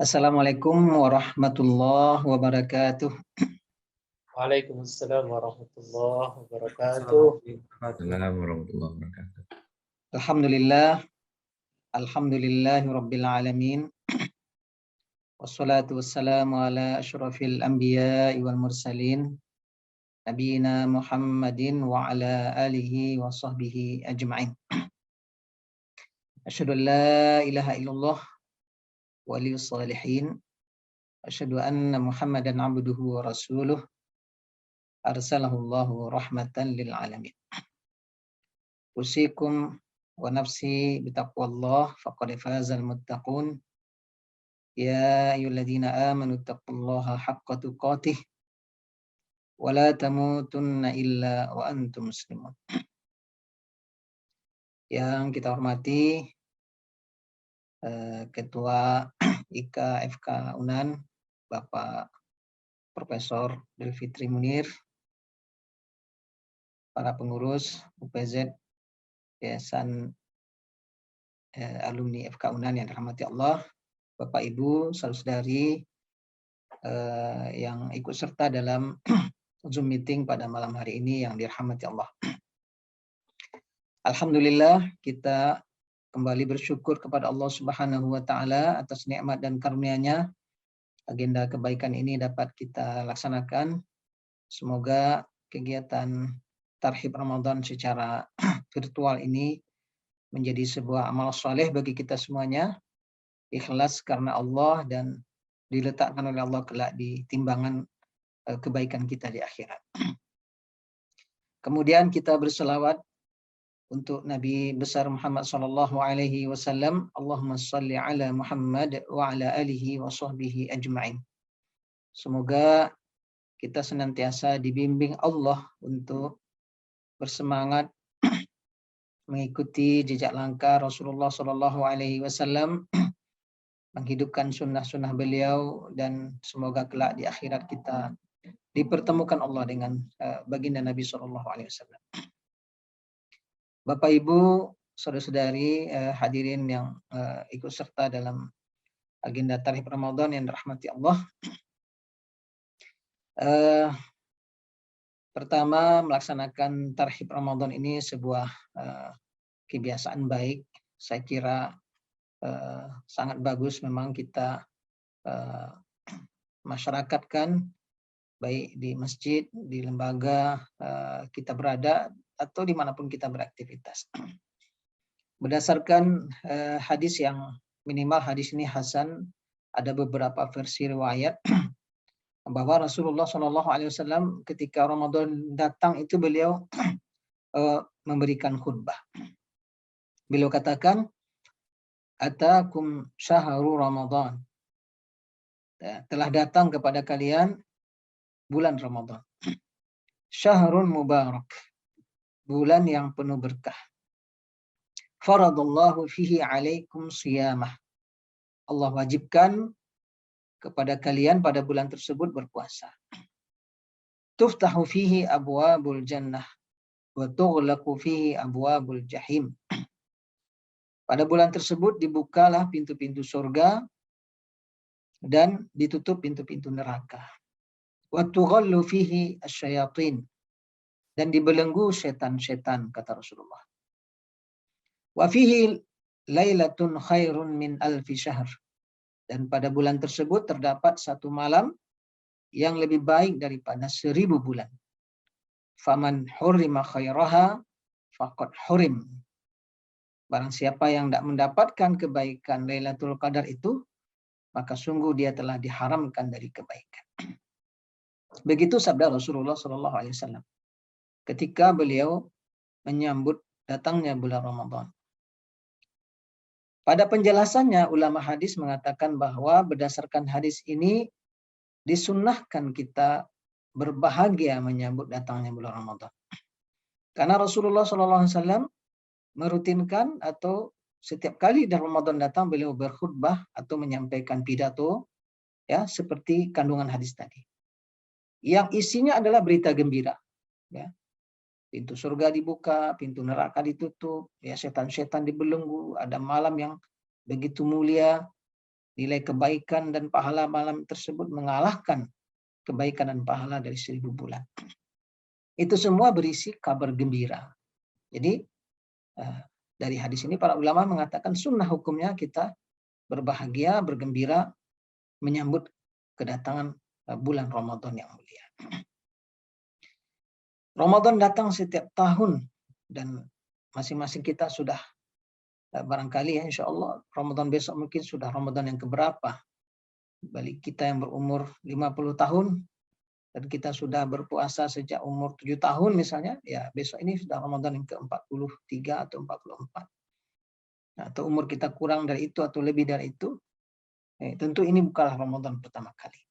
Assalamualaikum warahmatullahi wabarakatuh. Waalaikumsalam warahmatullahi wabarakatuh. Assalamualaikum warahmatullahi wabarakatuh. Alhamdulillah, alhamdulillahi rabbil alamin. Wassalatu wassalamu ala asyrafil anbiya'i wal mursalin. Nabiyina Muhammadin wa ala alihi wa sahbihi ajma'in. Asyhadu an la ilaha illallah waliyus salihin. Asyhadu anna Muhammadan abduhu wa rasuluh. Arsalahullahu rahmatan lil alamin. Usikum wa nafsi bitaqwallah faqad fazal muttaqun. Ya ayyuhalladzina amanu taqullaha haqqa tuqatih wa la tamutunna illa wa antum muslimun. Yang kita hormati Ketua IKFK UNAN Bapak Profesor Delfitri Munir, para pengurus UPZ Yayasan Alumni FK UNAN yang dirahmati Allah, Bapak Ibu, saudari yang ikut serta dalam Zoom meeting pada malam hari ini yang dirahmati Allah. Alhamdulillah, kita kembali bersyukur kepada Allah Subhanahu wa taala atas nikmat dan karunia-Nya. Agenda kebaikan ini dapat kita laksanakan. Semoga kegiatan Tarhib Ramadan secara virtual ini menjadi sebuah amal soleh bagi kita semuanya, ikhlas karena Allah dan diletakkan oleh Allah kelak di timbangan kebaikan kita di akhirat. Kemudian kita berselawat untuk Nabi besar Muhammad sallallahu alaihi wasallam. Allahumma shalli ala Muhammad wa ala alihi wa sahbihi ajma'in. Semoga kita senantiasa dibimbing Allah untuk bersemangat mengikuti jejak langkah Rasulullah sallallahu alaihi wasallam, menghidupkan sunnah-sunnah beliau, dan semoga kelak di akhirat kita dipertemukan Allah dengan baginda Nabi sallallahu alaihi wasallam. Bapak Ibu, saudara-saudari hadirin yang ikut serta dalam agenda Tarhib Ramadan yang dirahmati Allah. Pertama, melaksanakan Tarhib Ramadan ini sebuah kebiasaan baik. Saya kira sangat bagus memang kita masyarakatkan, baik di masjid, di lembaga kita berada, atau dimanapun kita beraktivitas. Berdasarkan hadis yang minimal hadis ini hasan, ada beberapa versi riwayat bahwa Rasulullah Shallallahu Alaihi Wasallam ketika Ramadan datang itu beliau memberikan khutbah. Beliau katakan, "Atakum syahrul Ramadan." Ya, telah datang kepada kalian bulan Ramadan. Syahrun mubarak. Bulan yang penuh berkah. Faradallahu fihi alaikum siyamah. Allah wajibkan kepada kalian pada bulan tersebut berpuasa. Tuftahu fihi abwabul jannah wa tughlaqu fihi abwabul jahim. Pada bulan tersebut dibukalah pintu-pintu surga dan ditutup pintu-pintu neraka. Wa tughallu fihi asyayatin. Dan dibelenggu setan-setan, kata Rasulullah. Wa fihi lailatun khairun min alfi syahr. Dan pada bulan tersebut terdapat satu malam yang lebih baik daripada 1000 bulan. Faman hurrima khairaha faqad hurim. Barang siapa yang tidak mendapatkan kebaikan Lailatul Qadar itu, maka sungguh dia telah diharamkan dari kebaikan. Begitu sabda Rasulullah SAW ketika beliau menyambut datangnya bulan Ramadan. Pada penjelasannya, ulama hadis mengatakan bahwa berdasarkan hadis ini disunnahkan kita berbahagia menyambut datangnya bulan Ramadan. Karena Rasulullah SAW merutinkan atau setiap kali dalam Ramadan datang beliau berkhutbah atau menyampaikan pidato, ya, seperti kandungan hadis tadi. Yang isinya adalah berita gembira, ya. Pintu surga dibuka, pintu neraka ditutup, ya, setan-setan dibelenggu, ada malam yang begitu mulia, nilai kebaikan dan pahala malam tersebut mengalahkan kebaikan dan pahala dari 1000 bulan. Itu semua berisi kabar gembira. Jadi dari hadis ini para ulama mengatakan sunnah hukumnya kita berbahagia, bergembira menyambut kedatangan bulan Ramadan yang mulia. Ramadan datang setiap tahun dan masing-masing kita sudah barangkali ya insya Allah Ramadan besok mungkin sudah Ramadan yang keberapa. Bagi kita yang berumur 50 tahun dan kita sudah berpuasa sejak umur 7 tahun misalnya, ya besok ini sudah Ramadan yang ke-43 atau 44. Nah, atau umur kita kurang dari itu atau lebih dari itu, tentu ini bukanlah Ramadan pertama kali.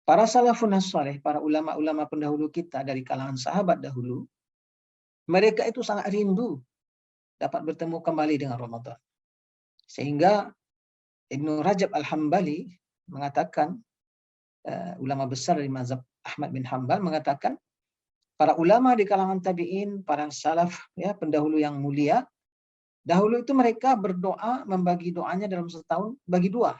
Para salafun saleh, para ulama-ulama pendahulu kita dari kalangan sahabat dahulu, mereka itu sangat rindu dapat bertemu kembali dengan Ramadan. Sehingga Ibnu Rajab Al-Hambali mengatakan, ulama besar dari mazhab Ahmad bin Hanbal mengatakan, para ulama di kalangan tabi'in, para salaf, ya pendahulu yang mulia, dahulu itu mereka berdoa, membagi doanya dalam setahun bagi dua.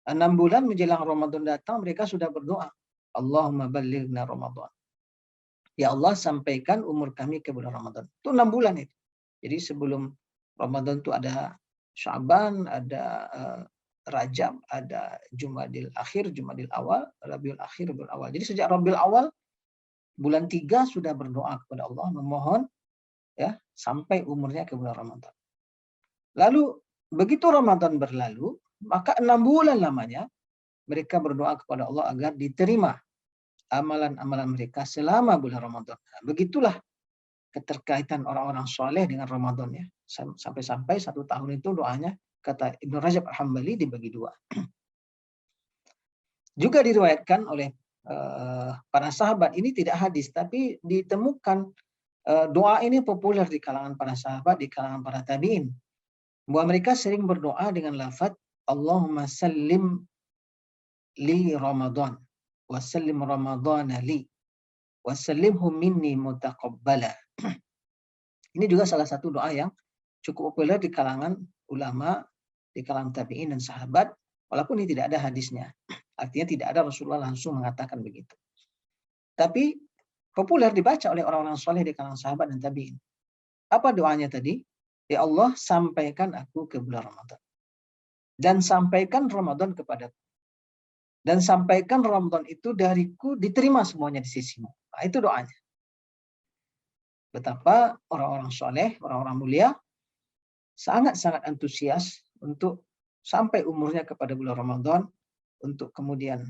6 bulan menjelang Ramadan datang, mereka sudah berdoa, Allahumma ballighna Ramadan. Ya Allah, sampaikan umur kami ke bulan Ramadan. Itu 6 bulan itu. Jadi sebelum Ramadan itu ada Sya'ban, ada Rajab, ada Jumadil Akhir, Jumadil Awal, Rabiul Akhir, Rabiul Awal. Jadi sejak Rabiul Awal, bulan 3 sudah berdoa kepada Allah, memohon ya sampai umurnya ke bulan Ramadan. Lalu begitu Ramadan berlalu, maka 6 bulan lamanya mereka berdoa kepada Allah agar diterima amalan-amalan mereka selama bulan Ramadan. Nah, begitulah keterkaitan orang-orang soleh dengan Ramadan ya. Sampai-sampai 1 tahun itu doanya, kata Ibnu Rajab Al-Hambali, dibagi 2. Juga diriwayatkan oleh para sahabat, ini tidak hadis, tapi ditemukan doa ini populer di kalangan para sahabat, di kalangan para tabi'in. Bahwa mereka sering berdoa dengan lafaz Allahumma sallim li Ramadan wa sallim Ramadana li wa sallimhu minni mutaqabbala. Ini juga salah satu doa yang cukup populer di kalangan ulama, di kalangan tabi'in dan sahabat, walaupun ini tidak ada hadisnya. Artinya tidak ada Rasulullah langsung mengatakan begitu. Tapi populer dibaca oleh orang-orang soleh di kalangan sahabat dan tabi'in. Apa doanya tadi? Ya Allah, sampaikan aku ke bulan Ramadan. Dan sampaikan Ramadan kepadaku. Dan sampaikan Ramadan itu dariku diterima semuanya di sisimu. Nah, itu doanya. Betapa orang-orang soleh, orang-orang mulia, sangat-sangat antusias untuk sampai umurnya kepada bulan Ramadan, untuk kemudian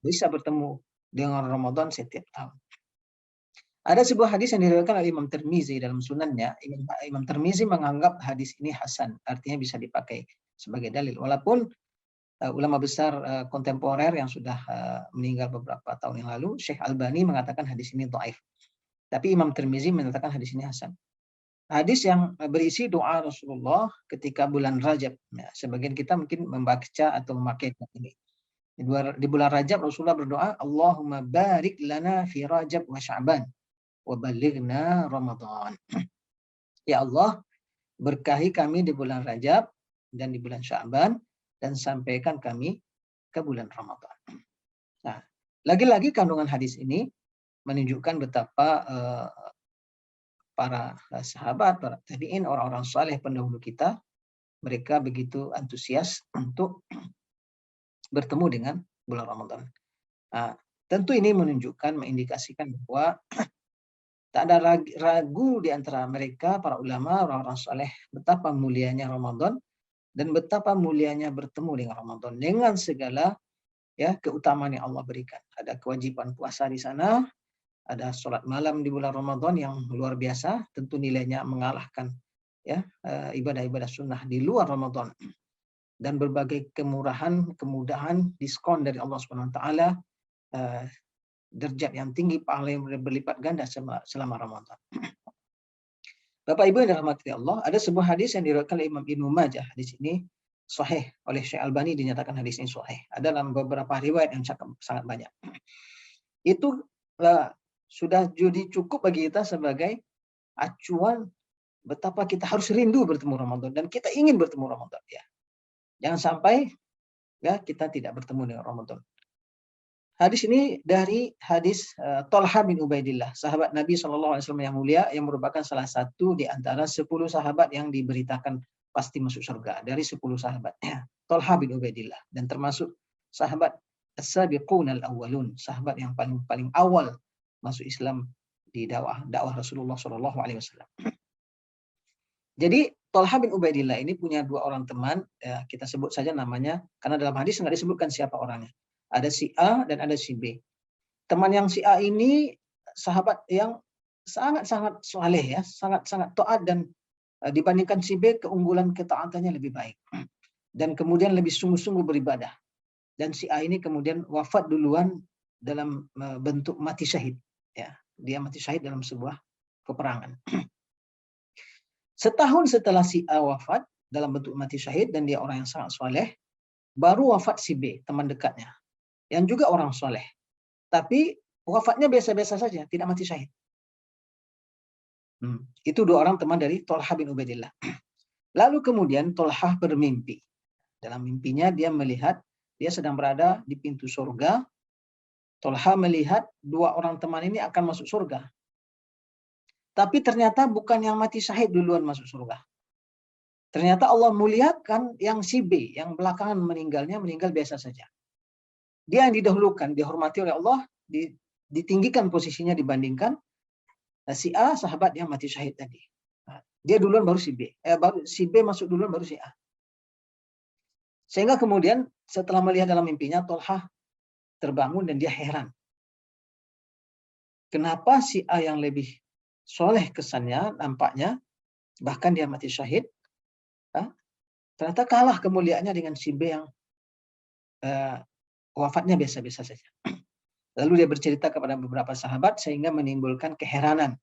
bisa bertemu dengan Ramadan setiap tahun. Ada sebuah hadis yang diriwayatkan oleh Imam Tirmizi dalam sunannya. Imam Tirmizi menganggap hadis ini hasan, artinya bisa dipakai sebagai dalil. Walaupun ulama besar kontemporer yang sudah meninggal beberapa tahun yang lalu, Syekh Albani mengatakan hadis ini dhaif. Tapi Imam Tirmizi mengatakan hadis ini hasan. Hadis yang berisi doa Rasulullah ketika bulan Rajab. Nah, sebagian kita mungkin membaca atau memakai ini. Di bulan Rajab Rasulullah berdoa, Allahumma barik lana fi Rajab wa Sya'ban wa balighna Ramadan. Ya Allah, berkahi kami di bulan Rajab dan di bulan Sya'ban dan sampaikan kami ke bulan Ramadan. Nah, lagi-lagi kandungan hadis ini menunjukkan betapa para sahabat, para tabi'in, orang-orang saleh pendahulu kita, mereka begitu antusias untuk bertemu dengan bulan Ramadan. Nah, tentu ini menunjukkan, mengindikasikan bahwa tak ada ragu di antara mereka, para ulama, orang-orang saleh, betapa mulianya Ramadan dan betapa mulianya bertemu dengan Ramadan dengan segala ya keutamaan yang Allah berikan. Ada kewajiban puasa di sana, ada sholat malam di bulan Ramadan yang luar biasa, tentu nilainya mengalahkan ya ibadah-ibadah sunnah di luar Ramadan. Dan berbagai kemurahan, kemudahan, diskon dari Allah Subhanahu wa taala, derajat yang tinggi, pahala yang berlipat ganda selama Ramadan. Bapak Ibu yang dirahmati Allah, ada sebuah hadis yang diriwayatkan oleh Imam Ibnu Majah. Hadis ini sahih oleh Syekh Albani, dinyatakan hadis ini sahih. Ada dalam beberapa riwayat yang sangat banyak. Itu sudah jadi cukup bagi kita sebagai acuan betapa kita harus rindu bertemu Ramadan dan kita ingin bertemu Ramadan ya. Jangan sampai ya kita tidak bertemu dengan Ramadan. Hadis ini dari hadis Thalhah bin Ubaidillah, sahabat Nabi SAW yang mulia, yang merupakan salah satu di antara 10 sahabat yang diberitakan pasti masuk surga dari 10 sahabat. Thalhah bin Ubaidillah, dan termasuk sahabat as-sabiqun al-awwalun, sahabat yang paling awal masuk Islam di dakwah Rasulullah SAW. Jadi Thalhah bin Ubaidillah ini punya 2 orang teman, ya, kita sebut saja namanya karena dalam hadis nggak disebutkan siapa orangnya. Ada si A dan ada si B. Teman yang si A ini sahabat yang sangat-sangat saleh ya, sangat-sangat taat, dan dibandingkan si B keunggulan ketaatannya lebih baik. Dan kemudian lebih sungguh-sungguh beribadah. Dan si A ini kemudian wafat duluan dalam bentuk mati syahid. Ya, dia mati syahid dalam sebuah peperangan. Setahun setelah si A wafat dalam bentuk mati syahid dan dia orang yang sangat saleh, baru wafat si B, teman dekatnya, yang juga orang soleh. Tapi wafatnya biasa-biasa saja, tidak mati syahid. Itu 2 orang teman dari Thalhah bin Ubaidillah. Lalu kemudian Thalhah bermimpi. Dalam mimpinya dia melihat, dia sedang berada di pintu surga. Thalhah melihat 2 orang teman ini akan masuk surga. Tapi ternyata bukan yang mati syahid duluan masuk surga. Ternyata Allah muliakan yang si B, yang belakangan meninggal biasa saja. Dia yang didahulukan, dihormati oleh Allah, ditinggikan posisinya dibandingkan si A, sahabat yang mati syahid tadi. Dia duluan baru si B. Baru si B masuk duluan baru si A. Sehingga kemudian setelah melihat dalam mimpinya, Thalhah terbangun dan dia heran. Kenapa si A yang lebih soleh kesannya, nampaknya, bahkan dia mati syahid, ternyata kalah kemuliaannya dengan si B yang wafatnya biasa-biasa saja. Lalu dia bercerita kepada beberapa sahabat sehingga menimbulkan keheranan.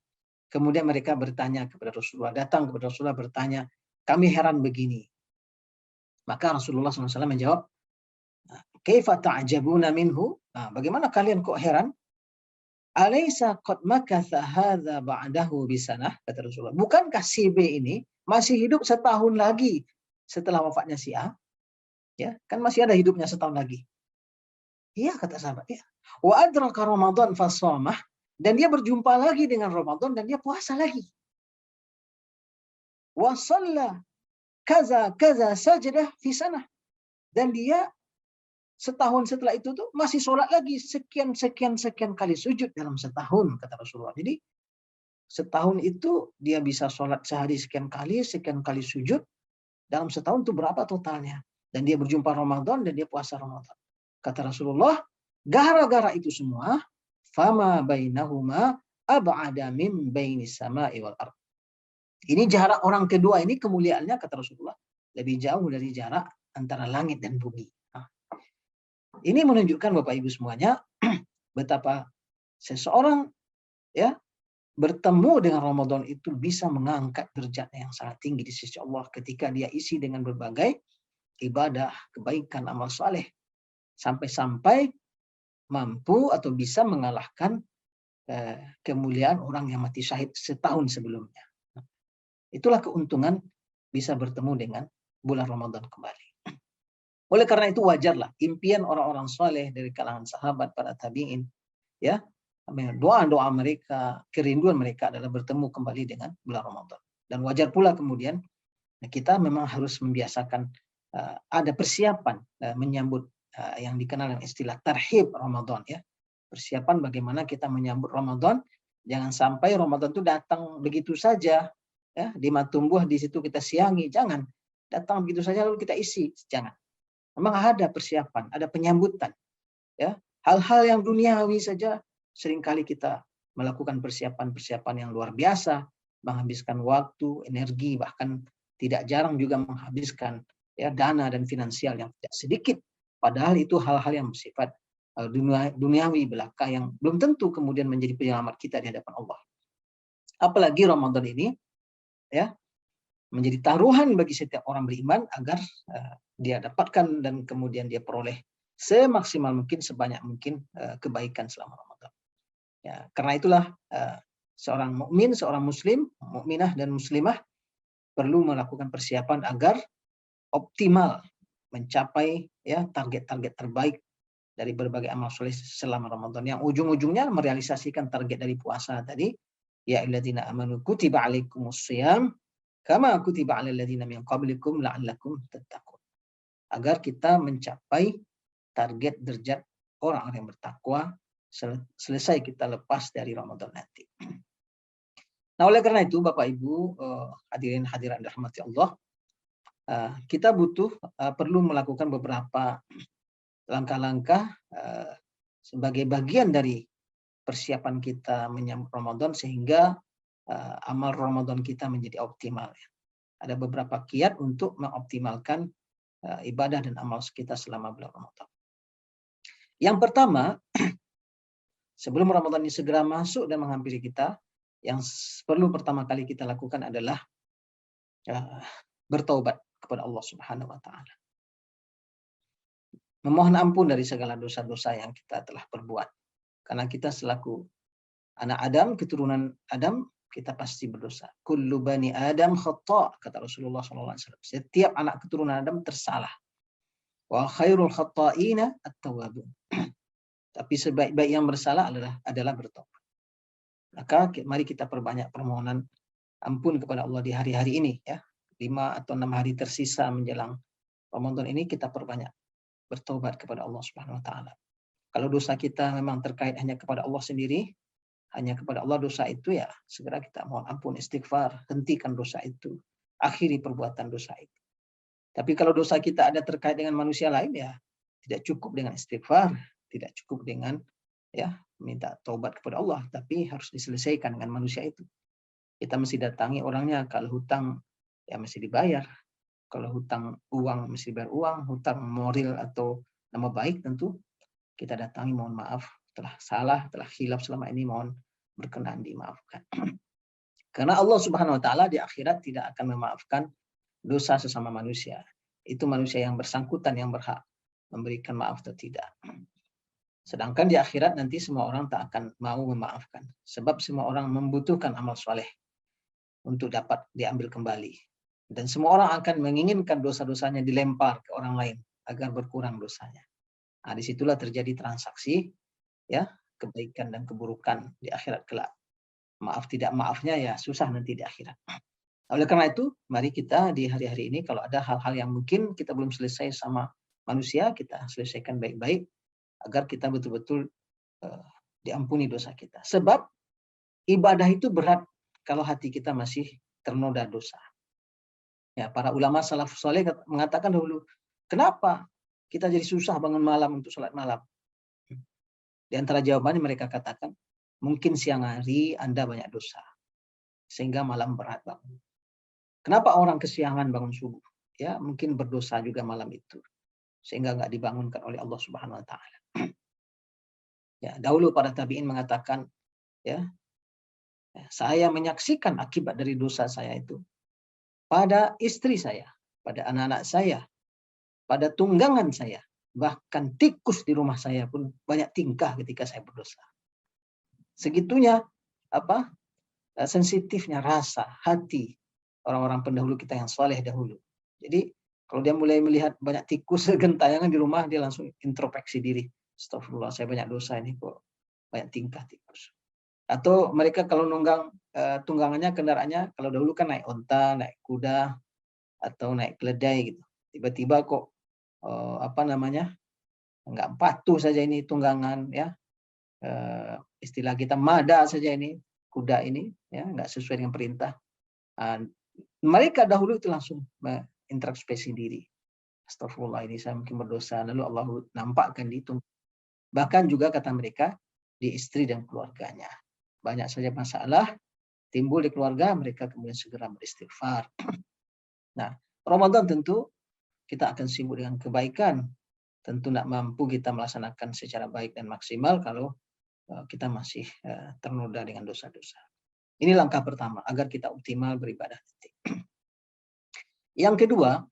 Kemudian mereka bertanya kepada Rasulullah, datang kepada Rasulullah bertanya, kami heran begini. Maka Rasulullah SAW menjawab, kaifa ta'jabuna minhu? Bagaimana kalian kok heran? Alaysa qad makatha hadza ba'dahu bisanah, kata Rasulullah. Bukankah si B ini masih hidup setahun lagi setelah wafatnya si A? Ya, kan masih ada hidupnya setahun lagi. Iya, kata sahabat, ya. Wa adraka Ramadan fasomah, dan dia berjumpa lagi dengan Ramadan dan dia puasa lagi. Wa shalla kaza sajdah fi sanah, dan dia setahun setelah itu tuh masih sholat lagi sekian kali sujud dalam setahun, kata Rasulullah. Jadi setahun itu dia bisa sholat sehari sekian kali sujud, dalam setahun itu berapa totalnya? Dan dia berjumpa Ramadan dan dia puasa Ramadan. Kata Rasulullah, gara-gara itu semua, fama bainahuma ab'ada min bainis sama'i wal ardh. Ini jarak orang kedua ini kemuliaannya, kata Rasulullah, lebih jauh dari jarak antara langit dan bumi. Ini menunjukkan Bapak Ibu semuanya betapa seseorang ya bertemu dengan Ramadan itu bisa mengangkat derajatnya yang sangat tinggi di sisi Allah ketika dia isi dengan berbagai ibadah, kebaikan, amal saleh, sampai-sampai mampu atau bisa mengalahkan kemuliaan orang yang mati syahid setahun sebelumnya. Itulah keuntungan bisa bertemu dengan bulan Ramadan kembali. Oleh karena itu wajarlah impian orang-orang saleh dari kalangan sahabat, para tabi'in, ya, doa-doa mereka, kerinduan mereka adalah bertemu kembali dengan bulan Ramadan. Dan wajar pula kemudian kita memang harus membiasakan ada persiapan menyambut yang dikenal dengan istilah tarhib Ramadan, ya. Persiapan bagaimana kita menyambut Ramadan, jangan sampai Ramadan itu datang begitu saja, ya, di Matumbuh di situ kita siangi, jangan. Datang begitu saja lalu kita isi, jangan. Memang ada persiapan, ada penyambutan, ya. Hal-hal yang duniawi saja seringkali kita melakukan persiapan-persiapan yang luar biasa, menghabiskan waktu, energi, bahkan tidak jarang juga menghabiskan ya dana dan finansial yang tidak sedikit. Padahal itu hal-hal yang bersifat duniawi belaka yang belum tentu kemudian menjadi penyelamat kita di hadapan Allah. Apalagi Ramadan ini ya menjadi taruhan bagi setiap orang beriman agar dia dapatkan dan kemudian dia peroleh semaksimal mungkin, sebanyak mungkin kebaikan selama Ramadan. Ya, karena itulah seorang mukmin, seorang muslim, mukminah dan muslimah perlu melakukan persiapan agar optimal mencapai ya target-target terbaik dari berbagai amal soleh selama Ramadan, yang ujung-ujungnya merealisasikan target dari puasa tadi, ya ayyuhalladzina amanu kutiba alaikumusshiyam kama kutiba alal ladzina min qablikum la'allakum tattaqun. Agar kita mencapai target derajat orang-orang yang bertakwa selesai kita lepas dari Ramadan nanti. Nah, oleh karena itu Bapak Ibu hadirin hadirat dirahmati Allah, kita perlu melakukan beberapa langkah-langkah sebagai bagian dari persiapan kita menyambut Ramadan sehingga amal Ramadan kita menjadi optimal. Ada beberapa kiat untuk mengoptimalkan ibadah dan amal kita selama bulan Ramadan. Yang pertama, sebelum Ramadan ini segera masuk dan menghampiri kita, yang perlu pertama kali kita lakukan adalah bertaubat kepada Allah Subhanahu wa taala. Memohon ampun dari segala dosa-dosa yang kita telah perbuat. Karena kita selaku anak Adam, keturunan Adam, kita pasti berdosa. Kullu bani Adam khata', kata Rasulullah SAW. Setiap anak keturunan Adam tersalah. Wa khairul khata'ina at-tawwabun. Tapi sebaik-baik yang bersalah adalah bertobat. Maka mari kita perbanyak permohonan ampun kepada Allah di hari-hari ini, ya. 5 atau 6 hari tersisa menjelang Ramadan ini kita perbanyak bertobat kepada Allah Subhanahu wa taala. Kalau dosa kita memang terkait hanya kepada Allah sendiri, hanya kepada Allah dosa itu, ya segera kita mohon ampun, istighfar, hentikan dosa itu, akhiri perbuatan dosa itu. Tapi kalau dosa kita ada terkait dengan manusia lain, ya tidak cukup dengan istighfar, tidak cukup dengan ya minta taubat kepada Allah, tapi harus diselesaikan dengan manusia itu. Kita mesti datangi orangnya, kalau hutang ya mesti dibayar. Kalau hutang uang mesti bayar uang, hutang moral atau nama baik tentu kita datangi, mohon maaf telah salah, telah khilaf selama ini, mohon berkenan dimaafkan. Karena Allah Subhanahu wa taala di akhirat tidak akan memaafkan dosa sesama manusia. Itu manusia yang bersangkutan yang berhak memberikan maaf atau tidak. Sedangkan di akhirat nanti semua orang tak akan mau memaafkan. Sebab semua orang membutuhkan amal soleh untuk dapat diambil kembali. Dan semua orang akan menginginkan dosa-dosanya dilempar ke orang lain agar berkurang dosanya. Nah, disitulah terjadi transaksi ya kebaikan dan keburukan di akhirat kelak. Maaf tidak maafnya ya susah nanti di akhirat. Oleh karena itu, mari kita di hari-hari ini kalau ada hal-hal yang mungkin kita belum selesai sama manusia, kita selesaikan baik-baik agar kita betul-betul diampuni dosa kita. Sebab ibadah itu berat kalau hati kita masih ternoda dosa. Ya, para ulama salaf soleh mengatakan dahulu, kenapa kita jadi susah bangun malam untuk sholat malam? Di antara jawabannya mereka katakan, mungkin siang hari Anda banyak dosa, sehingga malam berat bangun. Kenapa orang kesiangan bangun subuh? Ya, mungkin berdosa juga malam itu, sehingga nggak dibangunkan oleh Allah Subhanahu wa taala. Ya, dahulu para tabi'in mengatakan, ya, saya menyaksikan akibat dari dosa saya itu pada istri saya, pada anak-anak saya, pada tunggangan saya, bahkan tikus di rumah saya pun banyak tingkah ketika saya berdosa. Segitunya sensitifnya rasa hati orang-orang pendahulu kita yang soleh dahulu. Jadi kalau dia mulai melihat banyak tikus gentayangan di rumah, dia langsung introspeksi diri. Astagfirullah, saya banyak dosa ini kok banyak tingkah tikus. Atau mereka kalau nunggang tunggangannya, kendaraannya, kalau dahulu kan naik onta, naik kuda, atau naik keledai gitu. Tiba-tiba kok nggak patuh saja ini tunggangan, ya. Istilah kita mada saja ini kuda ini, ya nggak sesuai dengan perintah. Mereka dahulu itu langsung introspeksi diri. Astagfirullah, ini saya mungkin berdosa. Lalu Allah nampakkan itu. Bahkan juga kata mereka di istri dan keluarganya. Banyak saja masalah timbul di keluarga, mereka kemudian segera beristighfar. Nah, Ramadan tentu kita akan sibuk dengan kebaikan. Tentu tidak mampu kita melaksanakan secara baik dan maksimal kalau kita masih ternoda dengan dosa-dosa. Ini langkah pertama agar kita optimal beribadah. Yang kedua,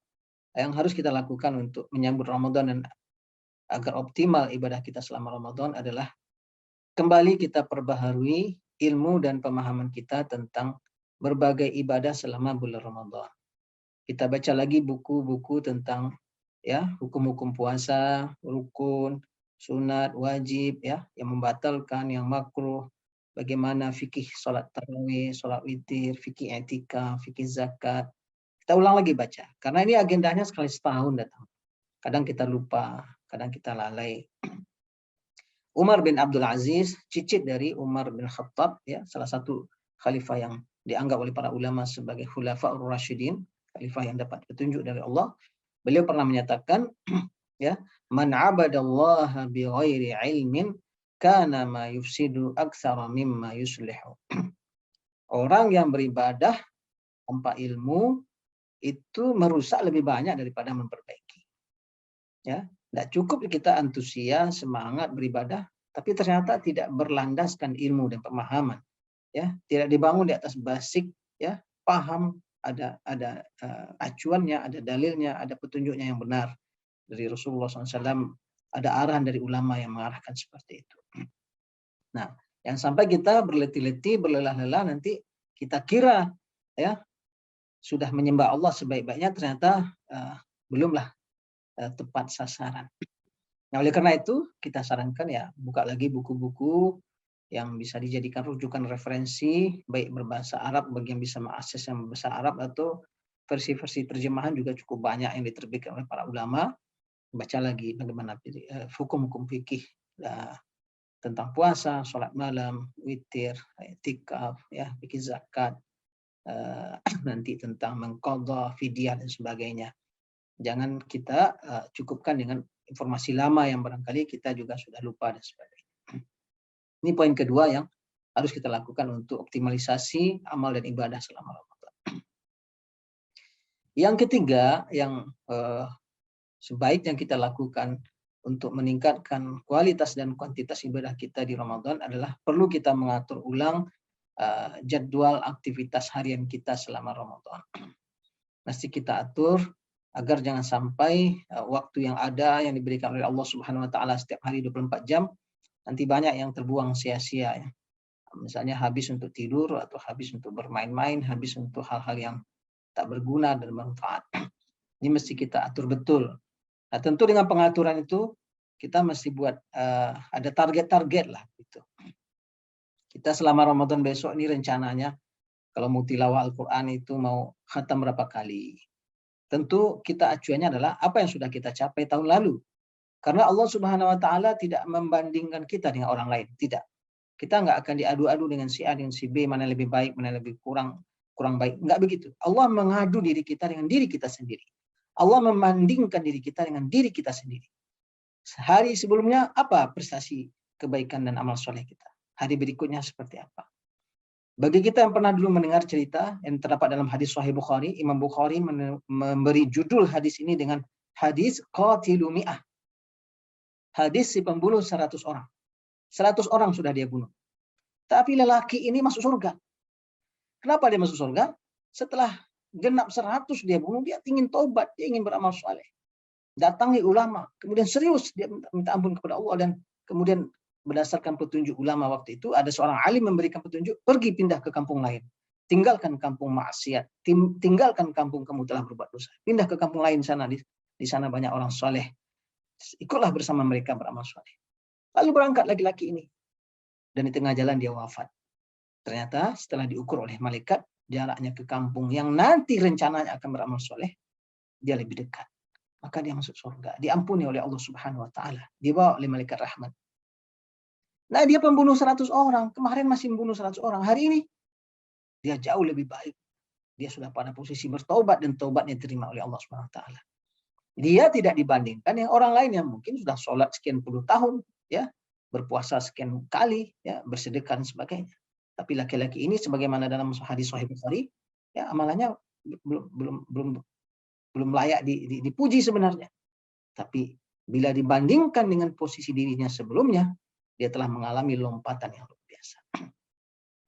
yang harus kita lakukan untuk menyambut Ramadan dan agar optimal ibadah kita selama Ramadan adalah kembali kita perbaharui ilmu dan pemahaman kita tentang berbagai ibadah selama bulan Ramadan. Kita baca lagi buku-buku tentang ya, hukum-hukum puasa, rukun, sunat, wajib, ya, yang membatalkan, yang makruh, bagaimana fikih sholat tarawih, sholat witir, fikih etika, fikih zakat. Kita ulang lagi baca, karena ini agendanya sekali setahun datang. Kadang kita lupa, kadang kita lalai. Umar bin Abdul Aziz, cicit dari Umar bin Khattab, ya, salah satu khalifah yang dianggap oleh para ulama sebagai khulafaur rasyidin, khalifah yang dapat petunjuk dari Allah. Beliau pernah menyatakan, ya, man abadallaha bi ghairi ilmin kana ma yufsidu aktsara mimma yuslihu. Orang yang beribadah tanpa ilmu itu merusak lebih banyak daripada memperbaiki. Ya, tidak cukup kita antusias, semangat beribadah, tapi ternyata tidak berlandaskan ilmu dan pemahaman. Ya, tidak dibangun di atas basic, ya, paham, ada acuannya, ada dalilnya, ada petunjuknya yang benar dari Rasulullah SAW, ada arahan dari ulama yang mengarahkan seperti itu. Nah, yang sampai kita berletih-letih, berlelah-lelah, nanti kita kira, ya, sudah menyembah Allah sebaik-baiknya, ternyata belumlah tepat sasaran. Nah, oleh karena itu kita sarankan, ya, buka lagi buku-buku yang bisa dijadikan rujukan referensi, baik berbahasa Arab bagi yang bisa mengakses yang berbahasa Arab, atau versi-versi terjemahan juga cukup banyak yang diterbitkan oleh para ulama. Baca lagi bagaimana hukum-hukum fikih tentang puasa, sholat malam, witir, i'tikaf, ya, fikih zakat, nanti tentang mengqadha, fidyah dan sebagainya. Jangan kita cukupkan dengan informasi lama yang barangkali kita juga sudah lupa dan sebagainya. Ini poin kedua yang harus kita lakukan untuk optimalisasi amal dan ibadah selama Ramadan. Yang ketiga yang sebaiknya kita lakukan untuk meningkatkan kualitas dan kuantitas ibadah kita di Ramadan adalah perlu kita mengatur ulang jadwal aktivitas harian kita selama Ramadan. Mesti kita atur agar jangan sampai waktu yang ada yang diberikan oleh Allah Subhanahu wa taala setiap hari 24 jam nanti banyak yang terbuang sia-sia, ya. Misalnya habis untuk tidur, atau habis untuk bermain-main, habis untuk hal-hal yang tak berguna dan bermanfaat. Ini mesti kita atur betul. Nah, tentu dengan pengaturan itu kita mesti buat ada target-target lah gitu. Kita selama Ramadan besok ini rencananya kalau mau tilawah Al-Qur'an itu mau khatam berapa kali. Tentu kita acuannya adalah apa yang sudah kita capai tahun lalu. Karena Allah Subhanahu wa taala tidak membandingkan kita dengan orang lain, tidak. Kita nggak akan diadu-adu dengan si A dengan si B, mana yang lebih baik, mana yang lebih kurang baik. Nggak begitu. Allah mengadu diri kita dengan diri kita sendiri. Allah membandingkan diri kita dengan diri kita sendiri. Hari sebelumnya apa prestasi kebaikan dan amal soleh kita? Hari berikutnya seperti apa? Bagi kita yang pernah dulu mendengar cerita yang terdapat dalam hadis Sahih Bukhari, Imam Bukhari memberi judul hadis ini dengan hadis qatilu mi'ah. Hadis si pembunuh 100 orang. 100 orang sudah dia bunuh. Tapi lelaki ini masuk surga. Kenapa dia masuk surga? Setelah genap 100 dia bunuh, dia ingin taubat, dia ingin beramal saleh. Datangi ulama, kemudian serius dia minta ampun kepada Allah, dan kemudian berdasarkan petunjuk ulama waktu itu, ada seorang alim memberikan petunjuk, pergi pindah ke kampung lain. Tinggalkan kampung maksiat, tinggalkan kampung kamu telah berbuat dosa. Pindah ke kampung lain sana, di sana banyak orang soleh. Ikutlah bersama mereka beramal soleh. Lalu berangkat laki-laki ini. Dan di tengah jalan dia wafat. Ternyata setelah diukur oleh malaikat, jaraknya ke kampung yang nanti rencananya akan beramal soleh, dia lebih dekat. Maka dia masuk surga. Diampuni oleh Allah Subhanahu wa taala. Dibawa oleh malaikat rahmat. Nah, dia pembunuh 100 orang. Kemarin masih membunuh 100 orang. Hari ini dia jauh lebih baik. Dia sudah pada posisi bertaubat, dan taubatnya diterima oleh Allah Subhanahu wa taala. Dia tidak dibandingkan yang orang lain yang mungkin sudah sholat sekian puluh tahun, ya, berpuasa sekian kali, ya, bersedekah dan sebagainya. Tapi laki-laki ini sebagaimana dalam hadis Sahih Bukhari, ya, amalannya belum layak dipuji sebenarnya. Tapi bila dibandingkan dengan posisi dirinya sebelumnya, dia telah mengalami lompatan yang luar biasa.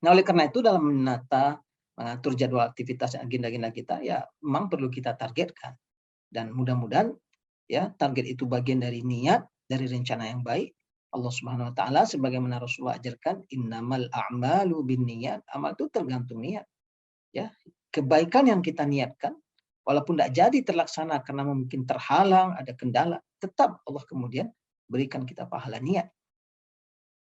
Nah, oleh karena itu dalam mengatur jadwal aktivitas dan agenda-agenda kita, ya, memang perlu kita targetkan. Dan mudah-mudahan, ya, target itu bagian dari niat, dari rencana yang baik. Allah Subhanahu wa taala sebagaimana Rasulullah ajarkan, innamal a'malu binniyat. Amal itu tergantung niat. Ya, kebaikan yang kita niatkan walaupun tidak jadi terlaksana karena mungkin terhalang, ada kendala, tetap Allah kemudian berikan kita pahala niat.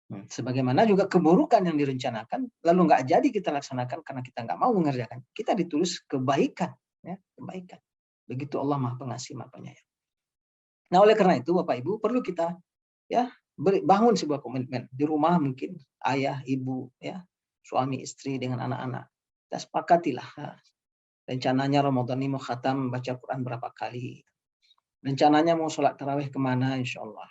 Sebagaimana juga keburukan yang direncanakan, lalu nggak jadi kita laksanakan karena kita nggak mau mengerjakan, kita ditulis kebaikan, ya, kebaikan. Begitu Allah Maha Pengasih, Maha Penyayang. Nah, oleh karena itu, Bapak Ibu, perlu kita ya bangun sebuah komitmen di rumah, mungkin ayah, ibu, ya, suami, istri dengan anak-anak. Kita sepakatilah. Rencananya Ramadan ini mau khatam baca Quran berapa kali. Rencananya mau sholat tarawih kemana, insya Allah.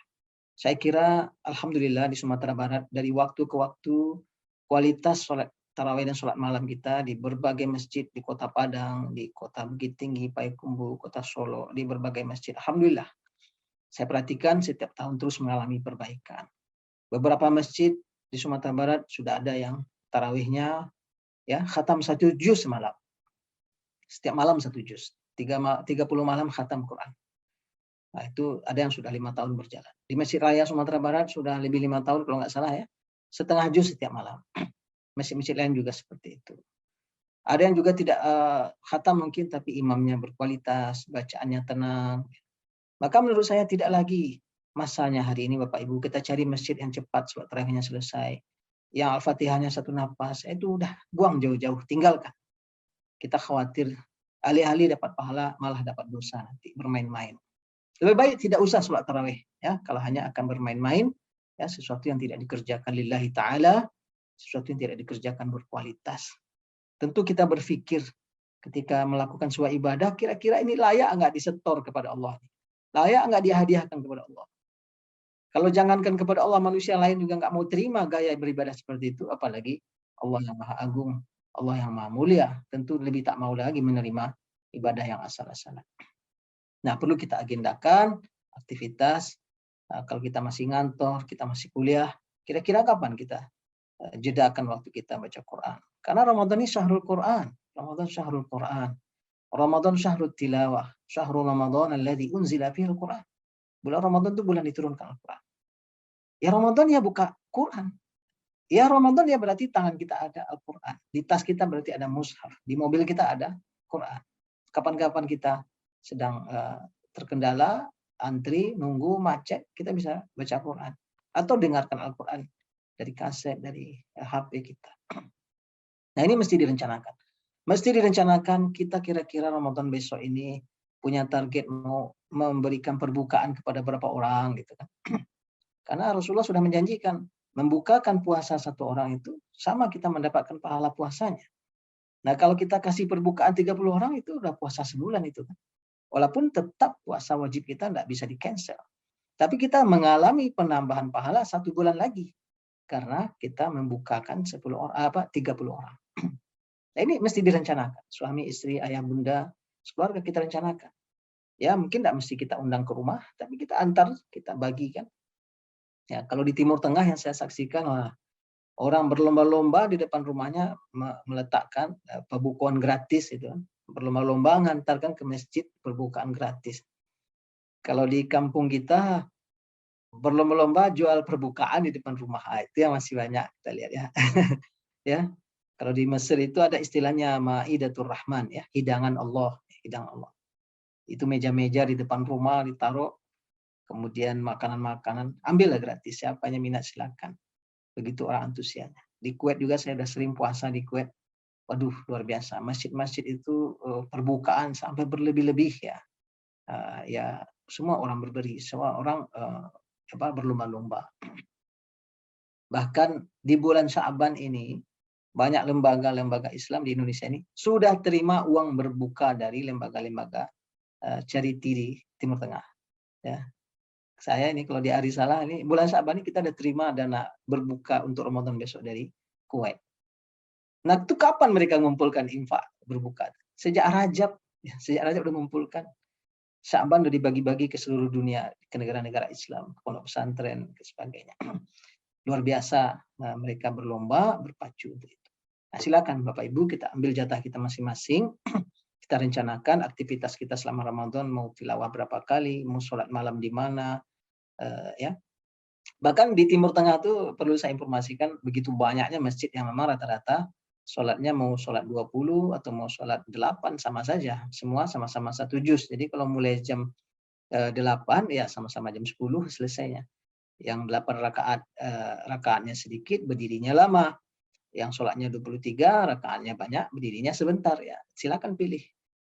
Saya kira Alhamdulillah di Sumatera Barat dari waktu ke waktu kualitas sholat tarawih dan sholat malam kita di berbagai masjid di Kota Padang, di Kota Bukit Tinggi, Payakumbuh, Kota Solo, di berbagai masjid. Alhamdulillah. Saya perhatikan setiap tahun terus mengalami perbaikan. Beberapa masjid di Sumatera Barat sudah ada yang tarawihnya ya khatam 1 juz semalam. Setiap malam 1 juz. 30 malam khatam Quran. Nah, itu ada yang sudah 5 tahun berjalan. Di Masjid Raya Sumatera Barat sudah lebih 5 tahun kalau nggak salah ya. Setengah juz setiap malam. Masjid-masjid lain juga seperti itu. Ada yang juga tidak khatam mungkin tapi imamnya berkualitas, bacaannya tenang. Maka menurut saya tidak lagi masanya hari ini Bapak Ibu kita cari masjid yang cepat sholat tarawihnya selesai. Yang Al-Fatihahnya 1 nafas, itu udah buang jauh-jauh, tinggalkan. Kita khawatir alih-alih dapat pahala malah dapat dosa nanti bermain-main. Lebih baik tidak usah sholat tarawih ya, kalau hanya akan bermain-main ya, sesuatu yang tidak dikerjakan lillahi ta'ala, sesuatu yang tidak dikerjakan berkualitas. Tentu kita berpikir ketika melakukan sebuah ibadah, kira-kira ini layak nggak disetor kepada Allah? Layak nggak dihadiahkan kepada Allah? Kalau jangankan kepada Allah, manusia lain juga nggak mau terima gaya beribadah seperti itu, apalagi Allah yang Maha Agung, Allah yang Maha Mulia, tentu lebih tak mau lagi menerima ibadah yang asal-asalan. Nah, perlu kita agendakan aktivitas. Kalau kita masih ngantor, kita masih kuliah, kira-kira kapan kita jedakan waktu kita baca Quran? Karena Ramadan ini syahrul Quran. Ramadan syahrul Quran. Ramadan syahrul tilawah. Syahrul Ramadan alladzi unzila fihi al-Quran. Bulan Ramadan itu bulan diturunkan Al-Quran. Ya Ramadan ya buka Quran. Ya Ramadan ya berarti tangan kita ada Al-Quran. Di tas kita berarti ada mushaf. Di mobil kita ada Quran. Kapan-kapan kita sedang terkendala, antri, nunggu, macet, kita bisa baca Quran. Atau dengarkan Al-Quran dari kaset, dari HP kita. Nah ini mesti direncanakan. Mesti direncanakan kita kira-kira Ramadan besok ini punya target mau memberikan perbukaan kepada berapa orang gitu kan. Karena Rasulullah sudah menjanjikan membukakan puasa 1 orang itu sama kita mendapatkan pahala puasanya. Nah kalau kita kasih perbukaan 30 orang itu udah puasa sebulan itu kan. Walaupun tetap puasa wajib kita tidak bisa di-cancel. Tapi kita mengalami penambahan pahala 1 bulan lagi. Karena kita membukakan 30 orang. Nah ini mesti direncanakan. Suami, istri, ayah, bunda, keluarga kita rencanakan. Ya mungkin tidak mesti kita undang ke rumah, tapi kita antar, kita bagikan. Ya kalau di Timur Tengah yang saya saksikan, orang berlomba-lomba di depan rumahnya meletakkan pembukaan gratis itu. Berlomba-lomba mengantarkan ke masjid perbukaan gratis. Kalau di kampung kita berlomba-lomba jual perbukaan di depan rumah, itu yang masih banyak kita lihat ya. Ya, kalau di Mesir itu ada istilahnya Maidatur Rahman ya, hidangan Allah, hidangan Allah. Itu meja-meja di depan rumah ditaruh, kemudian makanan-makanan ambillah gratis, siapa yang minat silakan. Begitu orang antusiasnya. Di Kuwait juga saya sudah sering puasa di Kuwait. Waduh, luar biasa. Masjid-masjid itu perbukaan sampai berlebih-lebih ya. Ya semua orang berberi, semua orang berlomba-lomba. Bahkan di bulan Sya'ban ini banyak lembaga-lembaga Islam di Indonesia ini sudah terima uang berbuka dari lembaga-lembaga charity di Timur Tengah. Ya. Saya ini kalau di Arisalah ini bulan Sya'ban ini kita ada terima dana berbuka untuk Ramadan besok dari Kuwait. Nah, itu kapan mereka mengumpulkan infak berbuka? Sejak Rajab, ya, sejak Rajab udah mengumpulkan. Sya'ban udah dibagi-bagi ke seluruh dunia, ke negara-negara Islam, ke pondok pesantren, ke sebagainya. Luar biasa, nah, mereka berlomba, berpacu untuk itu. Nah, silakan Bapak Ibu kita ambil jatah kita masing-masing. Kita rencanakan aktivitas kita selama Ramadan, mau tilawah berapa kali, mau sholat malam di mana, ya. Bahkan di Timur Tengah itu perlu saya informasikan begitu banyaknya masjid yang memang rata-rata sholatnya mau sholat 20 atau mau sholat 8 sama saja. Semua sama-sama 1 juz. Jadi kalau mulai jam 8 ya sama-sama jam 10 selesainya. Yang 8 rakaat rakaatnya sedikit, berdirinya lama. Yang sholatnya 23, rakaatnya banyak, berdirinya sebentar ya. Silakan pilih.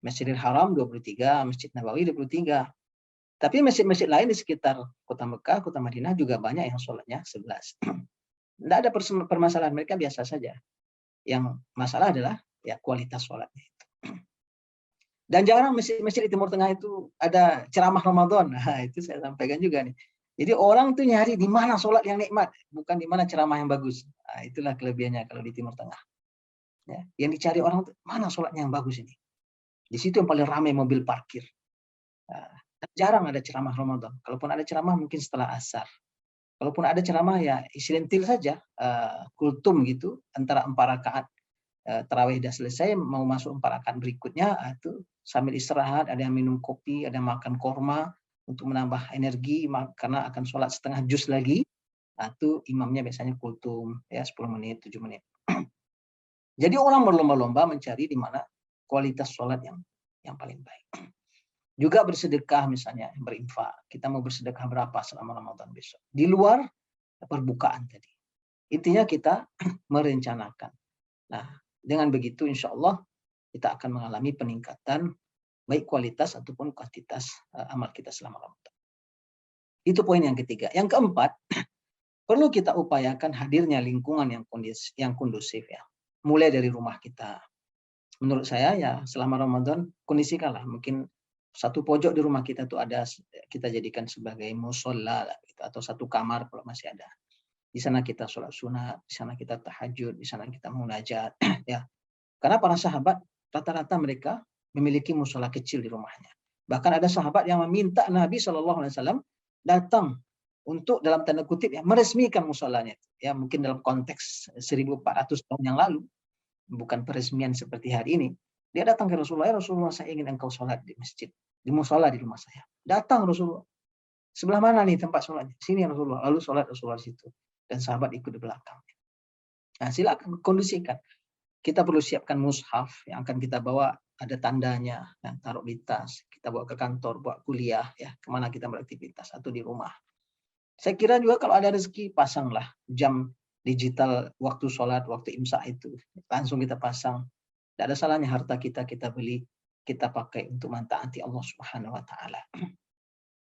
Masjidil Haram 23, Masjid Nabawi 23. Tapi masjid-masjid lain di sekitar kota Mekah, kota Madinah juga banyak yang sholatnya 11. Tidak ada permasalahan, mereka biasa saja. Yang masalah adalah ya kualitas sholatnya. Dan jarang masjid-masjid di Timur Tengah itu ada ceramah Ramadan. Nah, itu saya sampaikan juga nih. Jadi orang tuh nyari di mana sholat yang nikmat, bukan di mana ceramah yang bagus. Nah, itulah kelebihannya kalau di Timur Tengah. Ya, yang dicari orang tuh mana sholatnya yang bagus ini. Di situ yang paling ramai mobil parkir. Nah, jarang ada ceramah Ramadan. Kalaupun ada ceramah mungkin setelah asar. Kalaupun ada ceramah ya isilentil saja, kultum gitu antara 4 rakaat tarawih dah selesai mau masuk 4 rakaat berikutnya itu sambil istirahat, ada yang minum kopi, ada yang makan korma untuk menambah energi karena akan sholat setengah juz lagi. Itu imamnya biasanya kultum ya 10 menit, 7 menit. Jadi orang berlomba-lomba mencari di mana kualitas sholat yang paling baik. Juga bersedekah misalnya, berinfak. Kita mau bersedekah berapa selama Ramadan besok. Di luar perbukaan tadi. Intinya kita merencanakan. Nah, dengan begitu insya Allah kita akan mengalami peningkatan baik kualitas ataupun kuantitas amal kita selama Ramadan. Itu poin yang ketiga. Yang keempat, perlu kita upayakan hadirnya lingkungan yang kondusif ya. Mulai dari rumah kita. Menurut saya ya selama Ramadan kondisikanlah mungkin satu pojok di rumah kita tuh ada kita jadikan sebagai musola gitu, atau satu kamar kalau masih ada. Di sana kita sholat sunat, di sana kita tahajud, di sana kita munajat ya. Karena para sahabat rata-rata mereka memiliki musola kecil di rumahnya. Bahkan ada sahabat yang meminta Nabi SAW datang untuk dalam tanda kutip ya meresmikan musolanya. Ya mungkin dalam konteks 1400 tahun yang lalu, bukan peresmian seperti hari ini. Dia datang ke Rasulullah, ya Rasulullah saya ingin engkau sholat di masjid, di musola di rumah saya. Datang Rasulullah. Sebelah mana nih tempat sholatnya? Sini Rasulullah. Lalu sholat Rasulullah di situ. Dan sahabat ikut di belakang. Nah silakan kondisikan. Kita perlu siapkan mushaf yang akan kita bawa, ada tandanya, yang taruh di tas. Kita bawa ke kantor, buat kuliah, ya kemana kita beraktivitas, atau di rumah. Saya kira juga kalau ada rezeki, pasanglah jam digital waktu sholat, waktu imsak itu. Langsung kita pasang. Tidak ada salahnya harta kita beli, kita pakai untuk mentaati Allah Subhanahu wa Ta'ala.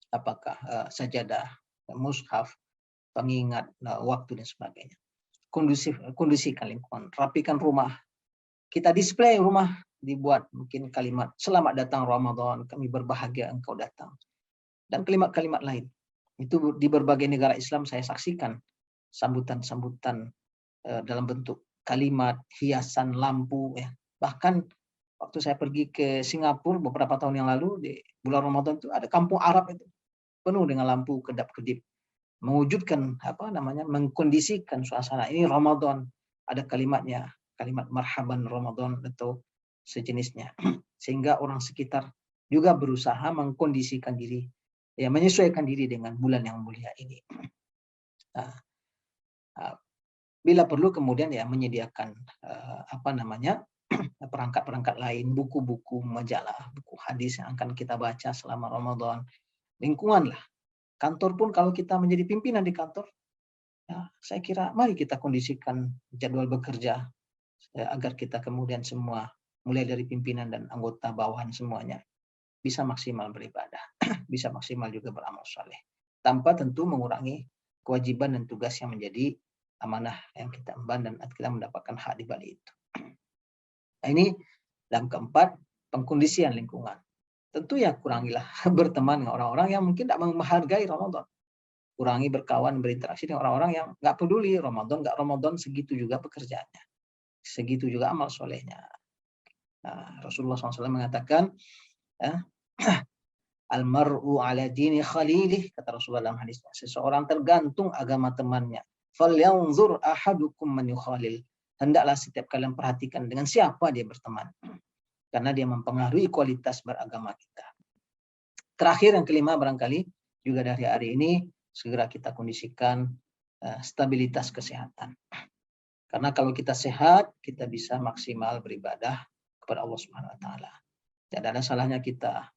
Apakah sajadah, mushaf, pengingat waktu dan sebagainya. Kondisikan lingkungan, rapikan rumah. Kita display rumah, dibuat mungkin kalimat selamat datang Ramadan, kami berbahagia engkau datang. Dan kalimat-kalimat lain. Itu di berbagai negara Islam saya saksikan sambutan-sambutan dalam bentuk kalimat, hiasan lampu ya. Bahkan waktu saya pergi ke Singapura beberapa tahun yang lalu di bulan Ramadan itu ada kampung Arab itu penuh dengan lampu kedap-kedip, mewujudkan mengkondisikan suasana ini Ramadan, ada kalimatnya, kalimat marhaban Ramadan atau sejenisnya, sehingga orang sekitar juga berusaha mengkondisikan diri, ya menyesuaikan diri dengan bulan yang mulia ini. Bila perlu kemudian ya menyediakan perangkat-perangkat lain, buku-buku majalah, buku hadis yang akan kita baca selama Ramadan. Lingkungan lah. Kantor pun kalau kita menjadi pimpinan di kantor, ya, saya kira mari kita kondisikan jadwal bekerja agar kita kemudian semua, mulai dari pimpinan dan anggota bawahan semuanya, bisa maksimal beribadah, bisa maksimal juga beramal saleh, tanpa tentu mengurangi kewajiban dan tugas yang menjadi amanah yang kita emban dan kita mendapatkan hak di balik itu. Nah, ini yang keempat, pengkondisian lingkungan. Tentu ya kurangilah berteman dengan orang-orang yang mungkin tidak menghargai Ramadan. Kurangi berkawan, berinteraksi dengan orang-orang yang nggak peduli Ramadan, nggak Ramadan, segitu juga pekerjaannya. Segitu juga amal solehnya. Nah, Rasulullah SAW mengatakan, Al-mar'u ala dini khalilih, kata Rasulullah dalam hadisnya. Seseorang tergantung agama temannya. Falyanzur ahadukum man yukhalil. Hendaklah setiap kalian perhatikan dengan siapa dia berteman. Karena dia mempengaruhi kualitas beragama kita. Terakhir yang kelima barangkali juga dari hari ini segera kita kondisikan stabilitas kesehatan. Karena kalau kita sehat, kita bisa maksimal beribadah kepada Allah Subhanahu wa taala. Tidak ada salahnya kita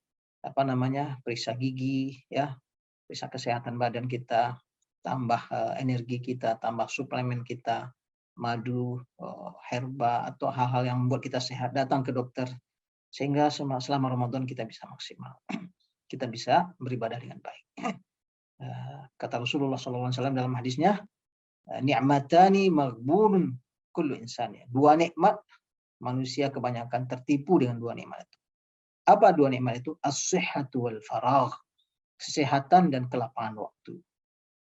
periksa gigi ya, periksa kesehatan badan kita, tambah energi kita, tambah suplemen kita, madu, herba atau hal-hal yang membuat kita sehat, datang ke dokter sehingga selama Ramadan kita bisa maksimal. Kita bisa beribadah dengan baik. Kata Rasulullah SAW dalam hadisnya, ni'matani maghbunun kullu insani. Dua nikmat manusia kebanyakan tertipu dengan dua nikmat itu. Apa dua nikmat itu? As-sihhatu wal faragh. Kesehatan dan kelapangan waktu.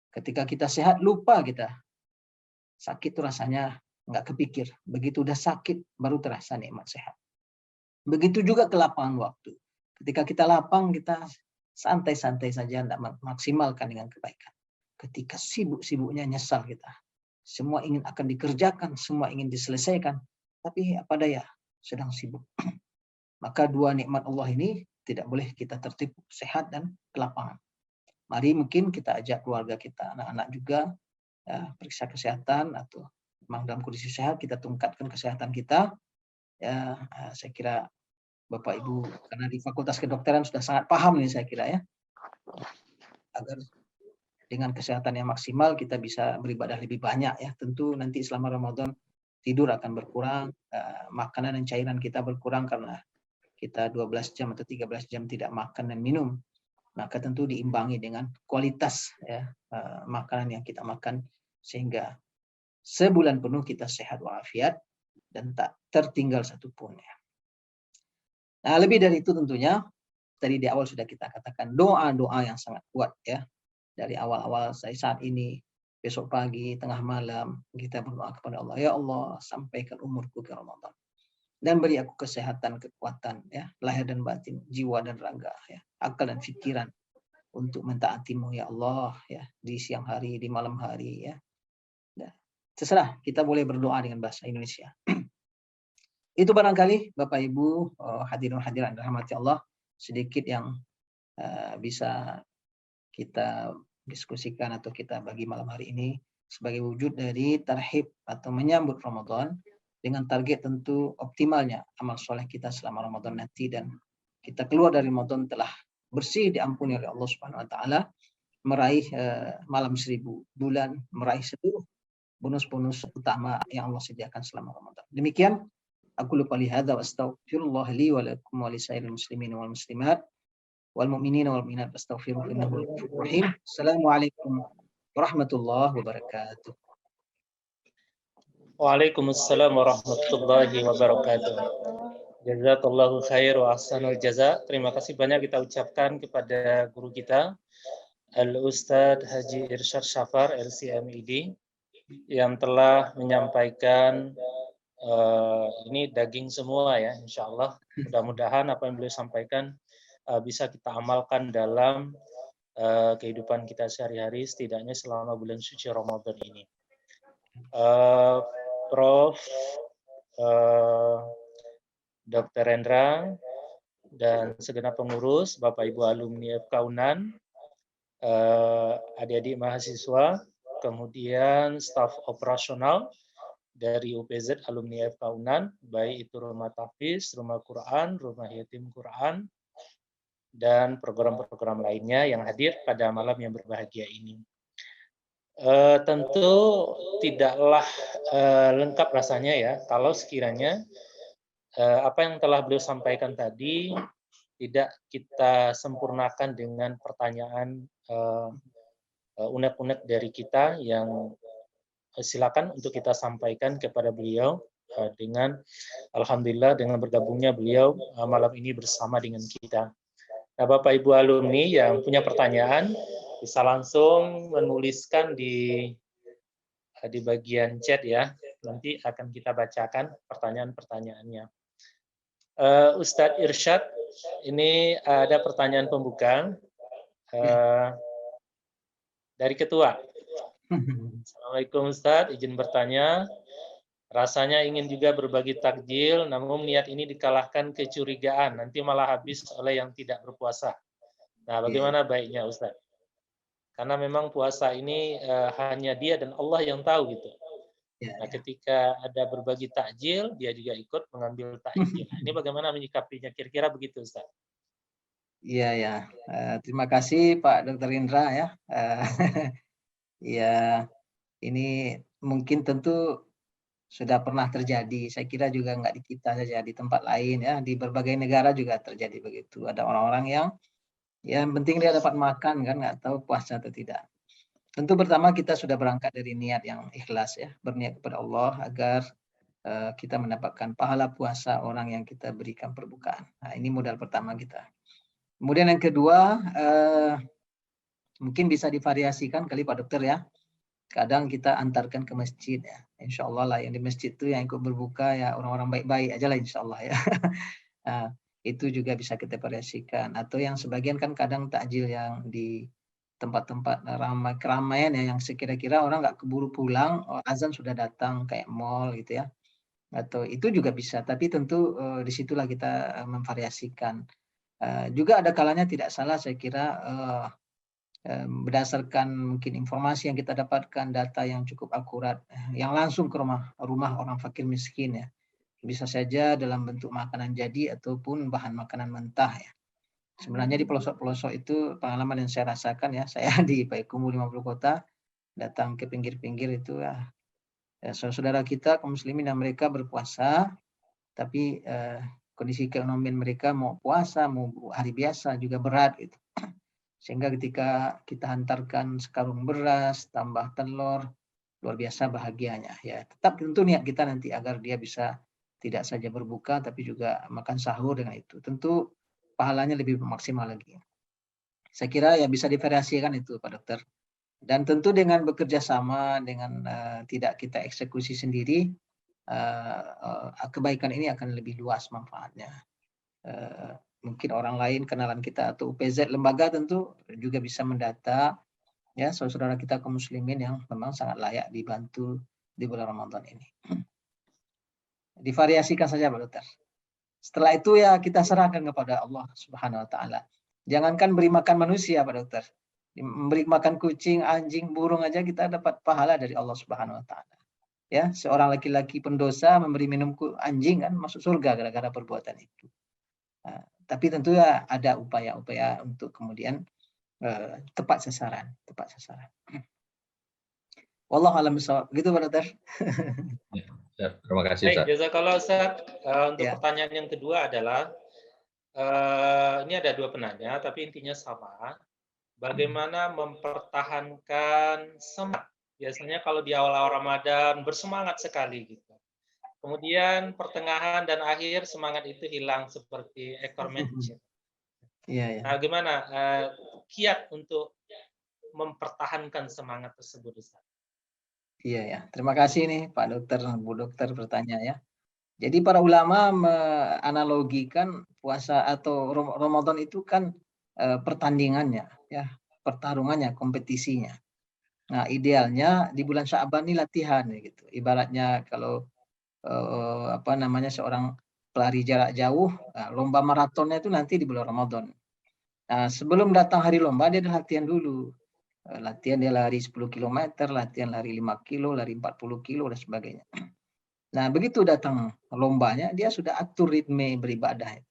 Ketika kita sehat lupa kita. Sakit itu rasanya nggak kepikir. Begitu udah sakit baru terasa nikmat sehat. Begitu juga kelapangan waktu. Ketika kita lapang kita santai-santai saja, tidak maksimalkan dengan kebaikan. Ketika sibuk-sibuknya nyesal kita. Semua ingin akan dikerjakan, semua ingin diselesaikan. Tapi apa daya, sedang sibuk. Maka dua nikmat Allah ini tidak boleh kita tertipu, sehat dan kelapangan. Mari mungkin kita ajak keluarga kita, anak-anak juga, ya, periksa kesehatan atau memang dalam kondisi sehat, kita tingkatkan kesehatan kita. Ya, saya kira Bapak Ibu, karena di Fakultas Kedokteran sudah sangat paham nih saya kira ya. Agar dengan kesehatan yang maksimal kita bisa beribadah lebih banyak ya. Tentu nanti selama Ramadan tidur akan berkurang, makanan dan cairan kita berkurang karena kita 12 jam atau 13 jam tidak makan dan minum. Maka tentu diimbangi dengan kualitas ya, makanan yang kita makan sehingga sebulan penuh kita sehat walafiat dan tak tertinggal satupun ya. Nah, lebih dari itu tentunya tadi di awal sudah kita katakan doa-doa yang sangat kuat ya. Dari awal-awal saya saat ini, besok pagi, tengah malam, kita berdoa kepada Allah. Ya Allah, sampaikan umurku ke Ramadan. Dan beri aku kesehatan, kekuatan, ya, lahir dan batin, jiwa dan raga, ya, akal dan pikiran untuk mentaatimu ya Allah, ya, di siang hari, di malam hari, ya. Nah, terserah, kita boleh berdoa dengan bahasa Indonesia. Itu barangkali Bapak Ibu hadirin hadirat rahmati Allah sedikit yang bisa kita diskusikan atau kita bagi malam hari ini sebagai wujud dari tarhib atau menyambut Ramadan dengan target tentu optimalnya amal soleh kita selama Ramadan nanti dan kita keluar dari Ramadan telah bersih diampuni oleh Allah Subhanahu wa taala, meraih malam 1000 bulan, meraih seluruh bonus-bonus utama yang Allah sediakan selama Ramadan. Demikian aku lupa lihada wa astaghfirullah li wa lakum wa lisairil muslimin wal muslimat wal mu'minin wal mu'minat astaghfiruhu innahu ghafurur rahim. Assalamualaikum warahmatullahi wabarakatuh. Waalaikumsalam warahmatullahi wabarakatuh. Jazakallahu khair wa ahsanul jaza. Terima kasih banyak kita ucapkan kepada guru kita Al-Ustadz Haji Irsyad Syafar LCMID yang telah menyampaikan ini daging semua ya, insya Allah. Mudah-mudahan apa yang beliau sampaikan bisa kita amalkan dalam kehidupan kita sehari-hari, setidaknya selama bulan suci Ramadan ini. Prof, Dr. Rendra, dan segenap pengurus, Bapak Ibu alumni FK UNAN, adik-adik mahasiswa, kemudian staf operasional dari UPZ alumni FK UNAN, baik itu Rumah Tahfiz, Rumah Quran, Rumah Yatim Quran, dan program-program lainnya yang hadir pada malam yang berbahagia ini. Tentu tidaklah lengkap rasanya ya kalau sekiranya apa yang telah beliau sampaikan tadi tidak kita sempurnakan dengan pertanyaan unek-unek dari kita yang silakan untuk kita sampaikan kepada beliau dengan alhamdulillah dengan bergabungnya beliau malam ini bersama dengan kita. Nah, Bapak Ibu alumni yang punya pertanyaan bisa langsung menuliskan di bagian chat ya. Nanti akan kita bacakan pertanyaan-pertanyaannya. Ustadz Irsyad, ini ada pertanyaan pembuka dari ketua. Assalamualaikum Ustadz, izin bertanya. Rasanya ingin juga berbagi takjil, namun niat ini dikalahkan kecurigaan, nanti malah habis oleh yang tidak berpuasa. Nah, bagaimana baiknya Ustadz? Karena memang puasa ini hanya dia dan Allah yang tahu gitu. Ya, Nah, ya. ketika ada berbagi takjil, dia juga ikut mengambil takjil. Ini bagaimana menyikapinya? Kira-kira begitu, Ustaz. Iya, ya. Terima kasih Pak Dr. Indra ya. Ya, ini mungkin tentu sudah pernah terjadi. Saya kira juga nggak di kita saja, di tempat lain ya, di berbagai negara juga terjadi begitu. Ada orang-orang yang yang penting dia dapat makan kan, nggak tahu puasa atau tidak. Tentu pertama kita sudah berangkat dari niat yang ikhlas ya, berniat kepada Allah agar kita mendapatkan pahala puasa orang yang kita berikan perbukaan. Nah, ini modal pertama kita. Kemudian yang kedua, mungkin bisa divariasikan kali Pak Dokter ya. Kadang kita antarkan ke masjid ya. Insya Allah lah yang di masjid itu yang ikut berbuka ya orang-orang baik-baik aja lah insya Allah ya. Nah, itu juga bisa kita variasikan. Atau yang sebagian kan kadang takjil yang di tempat-tempat ramai keramaian ya yang sekira-kira orang nggak keburu pulang, azan sudah datang kayak mall gitu ya. Atau itu juga bisa, tapi tentu disitulah kita memvariasikan. Juga ada kalanya tidak salah saya kira berdasarkan mungkin informasi yang kita dapatkan, data yang cukup akurat, yang langsung ke rumah orang fakir miskin ya. Bisa saja dalam bentuk makanan jadi ataupun bahan makanan mentah ya. Sebenarnya di pelosok-pelosok itu pengalaman yang saya rasakan ya, saya di Payakumbuh 50 kota, datang ke pinggir-pinggir itu ya, saudara kita kaum muslimin yang mereka berpuasa, tapi kondisi keekonomian mereka mau puasa, mau hari biasa juga berat gitu. Sehingga ketika kita hantarkan sekarung beras, tambah telur, luar biasa bahagianya ya. Tetap tentu niat kita nanti agar dia bisa tidak saja berbuka tapi juga makan sahur dengan itu. Tentu pahalanya lebih maksimal lagi. Saya kira ya bisa divariasikan itu Pak Dokter. Dan tentu dengan bekerja sama dengan tidak kita eksekusi sendiri, kebaikan ini akan lebih luas manfaatnya. Mungkin orang lain kenalan kita atau UPZ lembaga tentu juga bisa mendata ya saudara kita kaum muslimin yang memang sangat layak dibantu di bulan Ramadan ini. Divariasikan saja Pak Dokter. Setelah itu ya kita serahkan kepada Allah Subhanahu wa taala. Jangankan beri makan manusia Pak Dokter. Memberi makan kucing, anjing, burung aja kita dapat pahala dari Allah Subhanahu wa taala. Ya, seorang laki-laki pendosa memberi minum anjing kan masuk surga gara-gara perbuatan itu. Nah, tapi tentu ya ada upaya-upaya untuk kemudian tepat sasaran. Wallahu a'lam bishawab. Begitu Pak Dokter. Ya, terima kasih Baik, Ustaz. jazakallah Ustaz. Untuk Ya. pertanyaan yang kedua adalah, ini ada dua penanya, tapi intinya sama. Bagaimana mempertahankan semangat? Biasanya kalau di awal-awal Ramadan bersemangat sekali gitu. Kemudian pertengahan dan akhir semangat itu hilang seperti ekor mencit. Iya, ya. Nah, gimana kiat untuk mempertahankan semangat tersebut, Ustaz? Iya ya. Terima kasih nih Pak Dokter, Bu Dokter bertanya ya. Jadi para ulama menganalogikan puasa atau Ramadan itu kan pertandingannya ya, pertarungannya, kompetisinya. Nah, idealnya di bulan Sya'ban ini latihan gitu. Ibaratnya kalau apa namanya seorang pelari jarak jauh, lomba maratonnya itu nanti di bulan Ramadan. Nah, sebelum datang hari lomba dia ada latihan dulu. Latihan dia lari 10 km, latihan lari 5 kilo, lari 40 kilo dan sebagainya. Nah, begitu datang lombanya dia sudah atur ritme beribadah.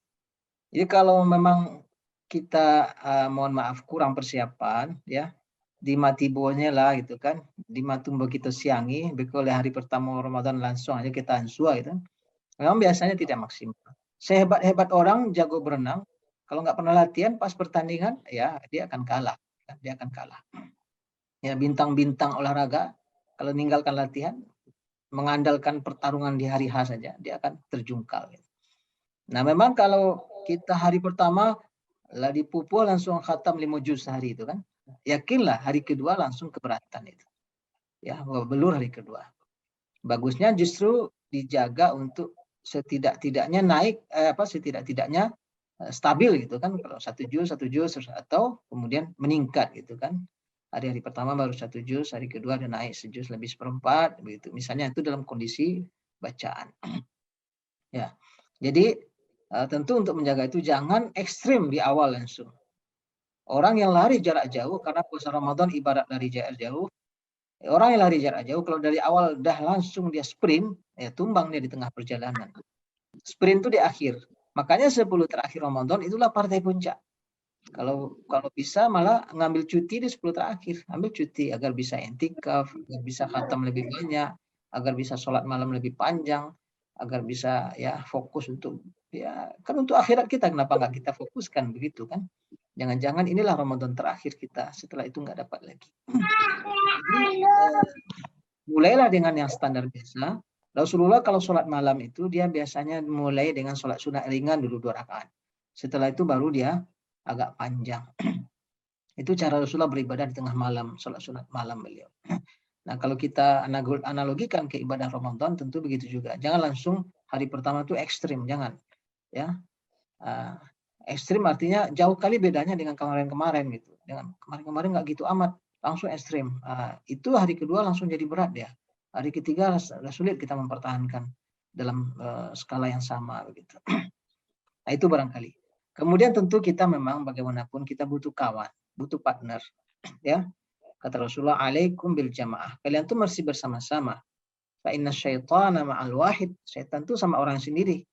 Jadi kalau memang kita mohon maaf kurang persiapan ya, di matibonya lah gitu kan, di matumbo kita siangi, oleh hari pertama Ramadan langsung aja kita ansua gitu. Memang biasanya tidak maksimal. Sehebat-hebat orang jago berenang, kalau nggak pernah latihan pas pertandingan ya dia akan kalah. Dia akan kalah. Ya bintang-bintang olahraga kalau meninggalkan latihan, mengandalkan pertarungan di hari H saja, dia akan terjungkal. Nah memang kalau kita hari pertama lah dipupuh langsung khatam 5 juz sehari itu kan, yakinlah hari kedua langsung keberatan itu. Ya belur hari kedua. Bagusnya justru dijaga untuk setidak-tidaknya naik setidak-tidaknya stabil gitu kan, kalau 1 juz atau kemudian meningkat gitu kan. Hari pertama baru 1 juz, hari kedua ada naik sejuz lebih seperempat begitu. Misalnya itu dalam kondisi bacaan. Ya. Jadi tentu untuk menjaga itu jangan ekstrim di awal langsung. Orang yang lari jarak jauh karena puasa Ramadan ibarat lari jarak jauh, Orang yang lari jarak jauh kalau dari awal dah langsung dia sprint, ya tumbang dia di tengah perjalanan. Sprint itu di akhir. Makanya 10 terakhir Ramadan itulah partai puncak. Kalau bisa malah ngambil cuti di 10 terakhir, ambil cuti agar bisa i'tikaf, agar bisa khatam lebih banyak, agar bisa sholat malam lebih panjang, agar bisa ya fokus untuk ya kan untuk akhirat kita, kenapa nggak kita fokuskan begitu kan? Jangan-jangan inilah Ramadan terakhir kita, setelah itu nggak dapat lagi. Jadi, mulailah dengan yang standar biasa. Rasulullah kalau sholat malam itu dia biasanya mulai dengan sholat sunat ringan dulu 2 rakaat. Setelah itu baru dia agak panjang. Itu cara Rasulullah beribadah di tengah malam, sholat sunat malam beliau. Nah, kalau kita analogikan ke ibadah Ramadan, tentu begitu juga. Jangan langsung hari pertama itu ekstrim, jangan. Ya, ekstrim artinya jauh kali bedanya dengan kemarin-kemarin gitu. Dengan kemarin-kemarin nggak gitu amat, langsung ekstrim. Itu hari kedua langsung jadi berat ya. Hari ketiga sulit kita mempertahankan dalam skala yang sama begitu. Nah, itu barangkali. Kemudian tentu kita memang bagaimanapun kita butuh kawan, butuh partner. Ya, kata Rasulullah, alaikum bil jamaah. Kalian tuh mesti bersama-sama. Fa inna syaitana ma'al wahid. Syaitan tuh sama orang sendiri.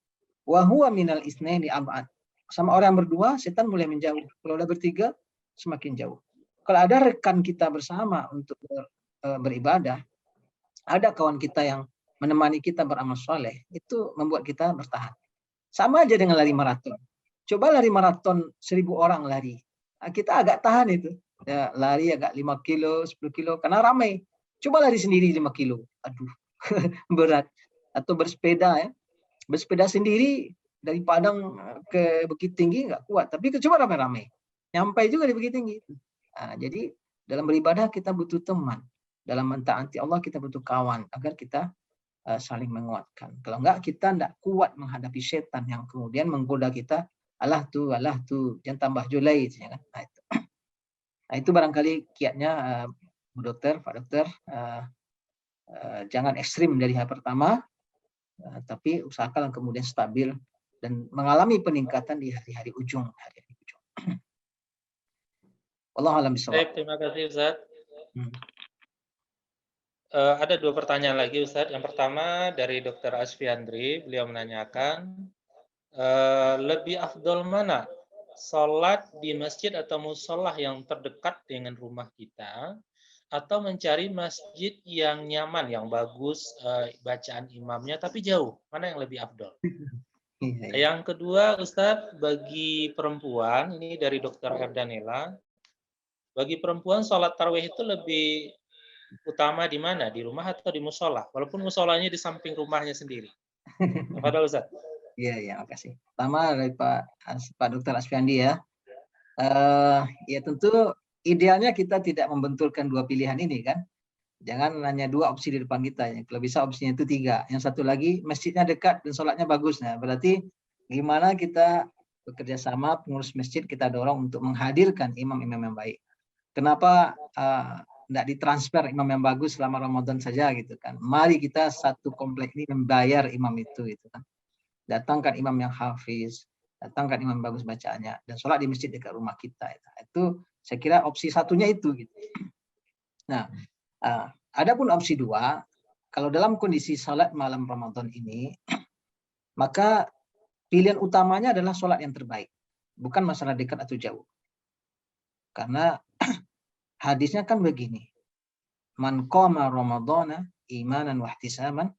Wa huwa minal isnaini ab'ad. Sama orang berdua, setan mulai menjauh. Kalau udah bertiga, semakin jauh. Kalau ada rekan kita bersama untuk beribadah, ada kawan kita yang menemani kita beramal soleh, itu membuat kita bertahan. Sama aja dengan lari maraton. Coba lari maraton 1000 orang lari. Nah, kita agak tahan itu. Ya, lari agak 5 kilo, 10 kilo, karena ramai. Coba lari sendiri 5 kilo. Aduh, berat. Atau bersepeda ya. Bersepeda sendiri dari Padang ke Bukit Tinggi nggak kuat. Tapi coba ramai-ramai. Nyampai juga di Bukit Tinggi. Nah, jadi dalam beribadah kita butuh teman. Dalam mentaati Allah kita butuh kawan. Agar kita saling menguatkan. Kalau enggak kita enggak kuat menghadapi setan yang kemudian menggoda kita. Alah tuh, jangan tambah julai. Ya kan? Nah, itu barangkali kiatnya Bu Dokter, Pak Dokter. Jangan ekstrim dari hari pertama, tapi usahakan kemudian stabil dan mengalami peningkatan di hari-hari ujung. Wallahu a'lam bishawab. Baik, terima kasih Ustaz. Ada 2 pertanyaan lagi Ustaz. Yang pertama dari Dr. Asfiandri, beliau menanyakan, lebih afdol mana? Sholat di masjid atau musolah yang terdekat dengan rumah kita, atau mencari masjid yang nyaman, yang bagus, bacaan imamnya, tapi jauh? Mana yang lebih afdol? Yang kedua Ustadz, bagi perempuan, ini dari Dr. Erdanela, bagi perempuan sholat tarawih itu lebih utama di mana? Di rumah atau di musola? Walaupun musolanya di samping rumahnya sendiri. Apa Ustaz? Iya, makasih. Pertama dari Pak Dr. Asfiandi ya. Ya tentu idealnya kita tidak membenturkan 2 pilihan ini kan. Jangan hanya 2 opsi di depan kita. Kalau bisa opsinya itu 3. Yang satu lagi masjidnya dekat dan sholatnya bagus. Nah, berarti gimana kita bekerja sama pengurus masjid kita dorong untuk menghadirkan imam-imam yang baik. Kenapa tidak ditransfer imam yang bagus selama Ramadan saja gitu kan? Mari kita satu komplek ini membayar imam itu gitu kan. Datangkan imam yang hafiz, datangkan imam bagus bacaannya, dan sholat di masjid dekat rumah kita. Itu saya kira opsi satunya itu. Gitu. Nah, adapun opsi 2, kalau dalam kondisi sholat malam Ramadan ini, maka pilihan utamanya adalah sholat yang terbaik, bukan masalah dekat atau jauh. Karena hadisnya kan begini, man qama ramadhana imanan wa ihtisaban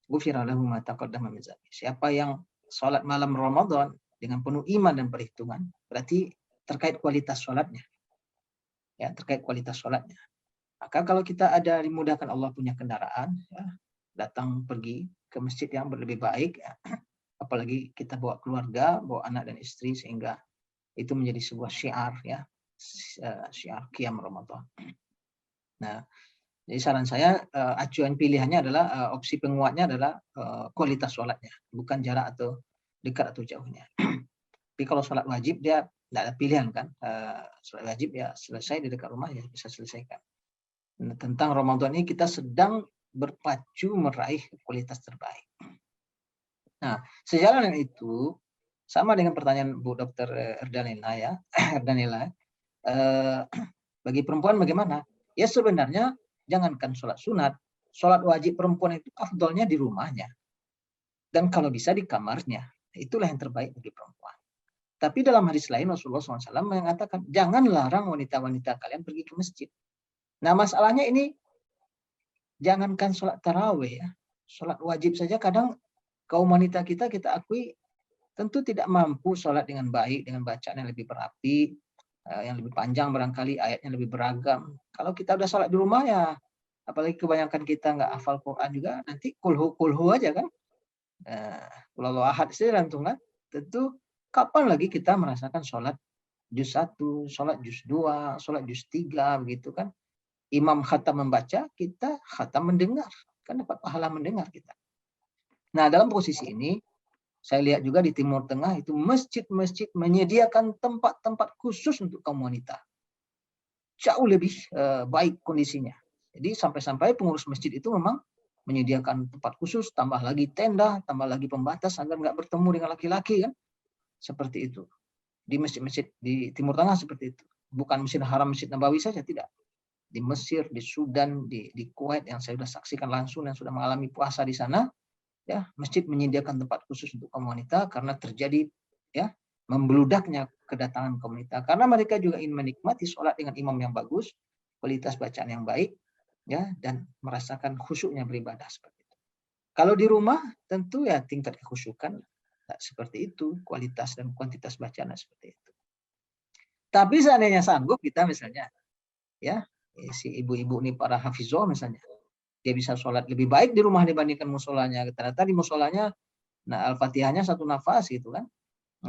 ghufira lahu ma taqaddama min dzambi. Siapa yang sholat malam Ramadan dengan penuh iman dan perhitungan, berarti terkait kualitas sholatnya. Ya, terkait kualitas sholatnya. Maka kalau kita ada dimudahkan Allah punya kendaraan, ya, datang pergi ke masjid yang lebih baik, ya, apalagi kita bawa keluarga, bawa anak dan istri, sehingga itu menjadi sebuah syiar, ya, syiar qiyam Ramadan. Nah, jadi saran saya acuan pilihannya adalah opsi penguatnya adalah kualitas sholatnya, bukan jarak atau dekat atau jauhnya. Tapi kalau sholat wajib dia tidak ada pilihan kan, sholat wajib ya selesai di dekat rumah ya bisa selesaikan. Nah, tentang Ramadan ini kita sedang berpacu meraih kualitas terbaik. Nah, sejalan dengan itu sama dengan pertanyaan Bu Dr. Erdanela ya, bagi perempuan bagaimana? Ya sebenarnya jangankan sholat sunat, sholat wajib perempuan itu afdolnya di rumahnya. Dan kalau bisa di kamarnya. Itulah yang terbaik bagi perempuan. Tapi dalam hadis lain Rasulullah SAW mengatakan, jangan larang wanita-wanita kalian pergi ke masjid. Nah masalahnya ini, jangankan sholat tarawih ya. Sholat wajib saja kadang kaum wanita kita akui tentu tidak mampu sholat dengan baik, dengan bacaan yang lebih berapi, yang lebih panjang barangkali, ayatnya lebih beragam. Kalau kita udah sholat di rumah ya, apalagi kebanyakan kita nggak hafal Quran juga, nanti kulhu aja kan. Kalau ahad saja lantungan, tentu kapan lagi kita merasakan sholat juz 1, sholat juz 2, sholat juz 3 begitu kan. Imam khatam membaca, kita khatam mendengar. Kan dapat pahala mendengar kita. Nah, dalam posisi ini saya lihat juga di Timur Tengah itu masjid-masjid menyediakan tempat-tempat khusus untuk kaum wanita. Jauh lebih baik kondisinya. Jadi sampai-sampai pengurus masjid itu memang menyediakan tempat khusus, tambah lagi tenda, tambah lagi pembatas agar nggak bertemu dengan laki-laki kan. Seperti itu. Di masjid-masjid di Timur Tengah seperti itu. Bukan Masjid Haram, Masjid Nabawi saja, tidak. Di Mesir, di Sudan, di Kuwait yang saya sudah saksikan langsung dan sudah mengalami puasa di sana, ya, masjid menyediakan tempat khusus untuk kaum wanita karena terjadi ya membeludaknya kedatangan kaum wanita. Karena mereka juga ingin menikmati sholat dengan imam yang bagus, kualitas bacaan yang baik, ya, dan merasakan khusyuknya beribadah seperti itu. Kalau di rumah tentu ya tingkat kekhusyukan tidak seperti itu, kualitas dan kuantitas bacaan seperti itu. Tapi seandainya sanggup kita misalnya, ya si ibu-ibu ini para hafizah misalnya, dia bisa sholat lebih baik di rumah dibandingkan musolanya. Ternyata di musolanya, nah al-fatihahnya satu nafas gitu kan,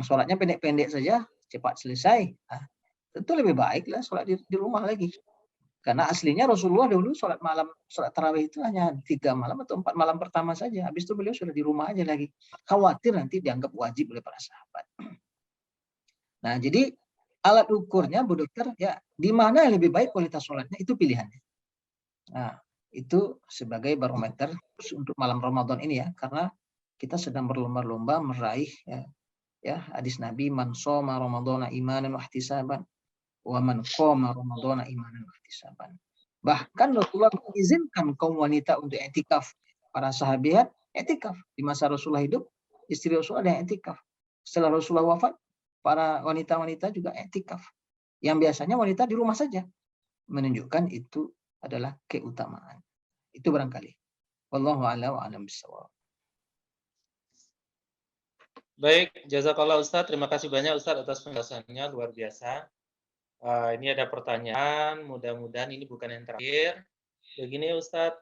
sholatnya pendek-pendek saja, cepat selesai. Nah, tentu lebih baik lah sholat di rumah lagi. Karena aslinya Rasulullah dulu sholat malam, sholat tarawih itu hanya 3 malam atau 4 malam pertama saja. Habis itu beliau sudah di rumah aja lagi. Khawatir nanti dianggap wajib oleh para sahabat. Nah, jadi alat ukurnya, Bu Dokter, ya di mana yang lebih baik kualitas sholatnya, itu pilihannya. Nah, itu sebagai barometer untuk malam Ramadan ini ya, karena kita sedang berlomba-lomba meraih ya hadis Nabi, man shoma ramadhana imanan wa ihtisaban wa man qama ramadhana imanan wa ihtisaban. Bahkan Rasulullah mengizinkan kaum wanita untuk i'tikaf. Para sahabat i'tikaf. Di masa Rasulullah hidup, istri Rasulullah ada yang i'tikaf. Setelah Rasulullah wafat, para wanita-wanita juga i'tikaf. Yang biasanya wanita di rumah saja. Menunjukkan itu adalah keutamaan. Itu barangkali. Wallahu a'lam bishawab. Baik, jazakallah Ustaz. Terima kasih banyak Ustaz atas penjelasannya, luar biasa. Ini ada pertanyaan, mudah-mudahan ini bukan yang terakhir. Begini Ustaz,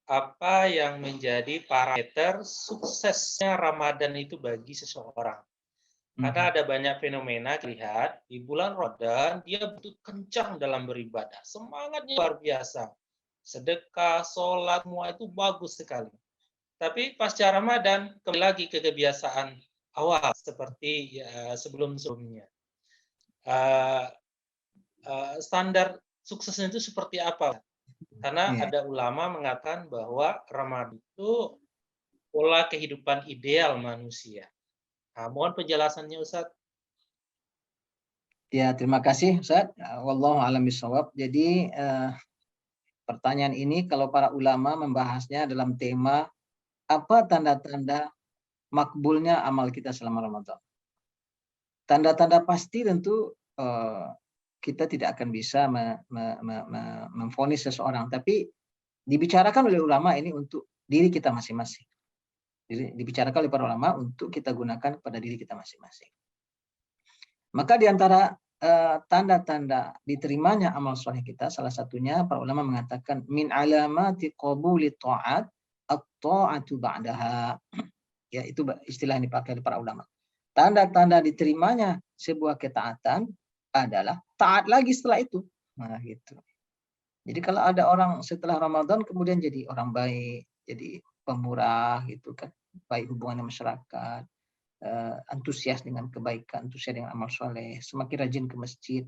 apa yang menjadi parameter suksesnya Ramadan itu bagi seseorang? Karena ada banyak fenomena lihat di bulan Ramadan dia betul kencang dalam beribadah, semangatnya luar biasa, sedekah, sholat, semua itu bagus sekali. Tapi pasca Ramadan kembali lagi ke kebiasaan awal seperti sebelum-sebelumnya. Standar suksesnya itu seperti apa? Karena ada ulama mengatakan bahwa Ramadan itu pola kehidupan ideal manusia. Nah, mohon penjelasannya Ustaz. Ya, terima kasih Ustaz. Wallahu a'lam bishawab. Jadi pertanyaan ini kalau para ulama membahasnya dalam tema apa tanda-tanda makbulnya amal kita selama Ramadan. Tanda-tanda pasti tentu kita tidak akan bisa memvonis seseorang, tapi dibicarakan oleh ulama ini untuk diri kita masing-masing. Dibicarakan oleh para ulama untuk kita gunakan pada diri kita masing-masing. Maka di antara tanda-tanda diterimanya amal soleh kita, salah satunya para ulama mengatakan min alamati qabuli ta'at at-ta'atu ba'daha. Ya, itu istilah yang dipakai oleh para ulama. Tanda-tanda diterimanya sebuah ketaatan adalah taat lagi setelah itu. Nah, gitu. Jadi kalau ada orang setelah Ramadan kemudian jadi orang baik, jadi pemurah gitu kan, baik hubungan masyarakat, antusias dengan kebaikan, antusias dengan amal soleh, semakin rajin ke masjid,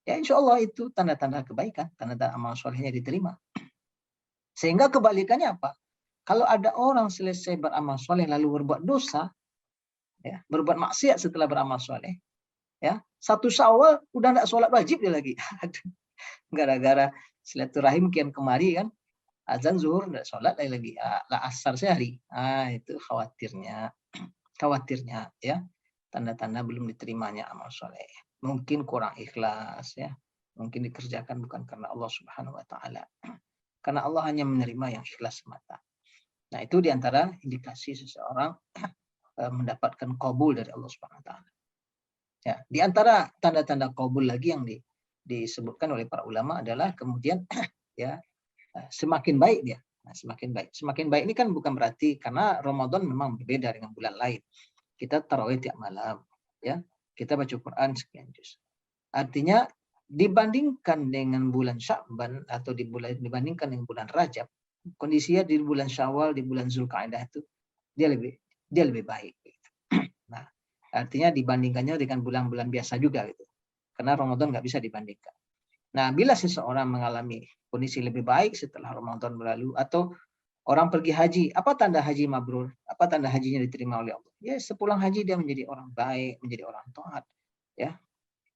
ya insya Allah itu tanda-tanda kebaikan, tanda-tanda amal solehnya diterima. Sehingga kebalikannya apa? Kalau ada orang selesai beramal soleh lalu berbuat dosa, ya, berbuat maksiat setelah beramal soleh, ya, 1 Syawal udah tidak sholat wajib dia lagi, gara-gara silaturahim kian kemari kan, azan zuhur nggak sholat lagi, lah asar sehari. Itu khawatirnya ya, tanda-tanda belum diterimanya amal soleh. Mungkin kurang ikhlas ya, mungkin dikerjakan bukan karena Allah Subhanahu wa taala. Karena Allah hanya menerima yang ikhlas semata. Nah, itu diantara indikasi seseorang mendapatkan qabul dari Allah Subhanahu wa taala. Ya, di antara tanda-tanda qabul lagi yang disebutkan oleh para ulama adalah kemudian ya semakin baik dia. Nah, semakin baik. Semakin baik ini kan bukan berarti karena Ramadan memang berbeda dengan bulan lain. Kita tarawih tiap malam, ya. Kita baca Quran sekian juz. Artinya dibandingkan dengan bulan Sya'ban atau dibandingkan dengan bulan Rajab, kondisinya di bulan Syawal, di bulan Zulkaidah itu dia lebih baik. Nah, artinya dibandingkannya dengan bulan-bulan biasa juga gitu. Karena Ramadan nggak bisa dibandingkan. Nah, bila seseorang mengalami kondisi lebih baik setelah Ramadan berlalu atau orang pergi haji, apa tanda haji mabrur? Apa tanda hajinya diterima oleh Allah? Ya, sepulang haji dia menjadi orang baik, menjadi orang taat. Ya,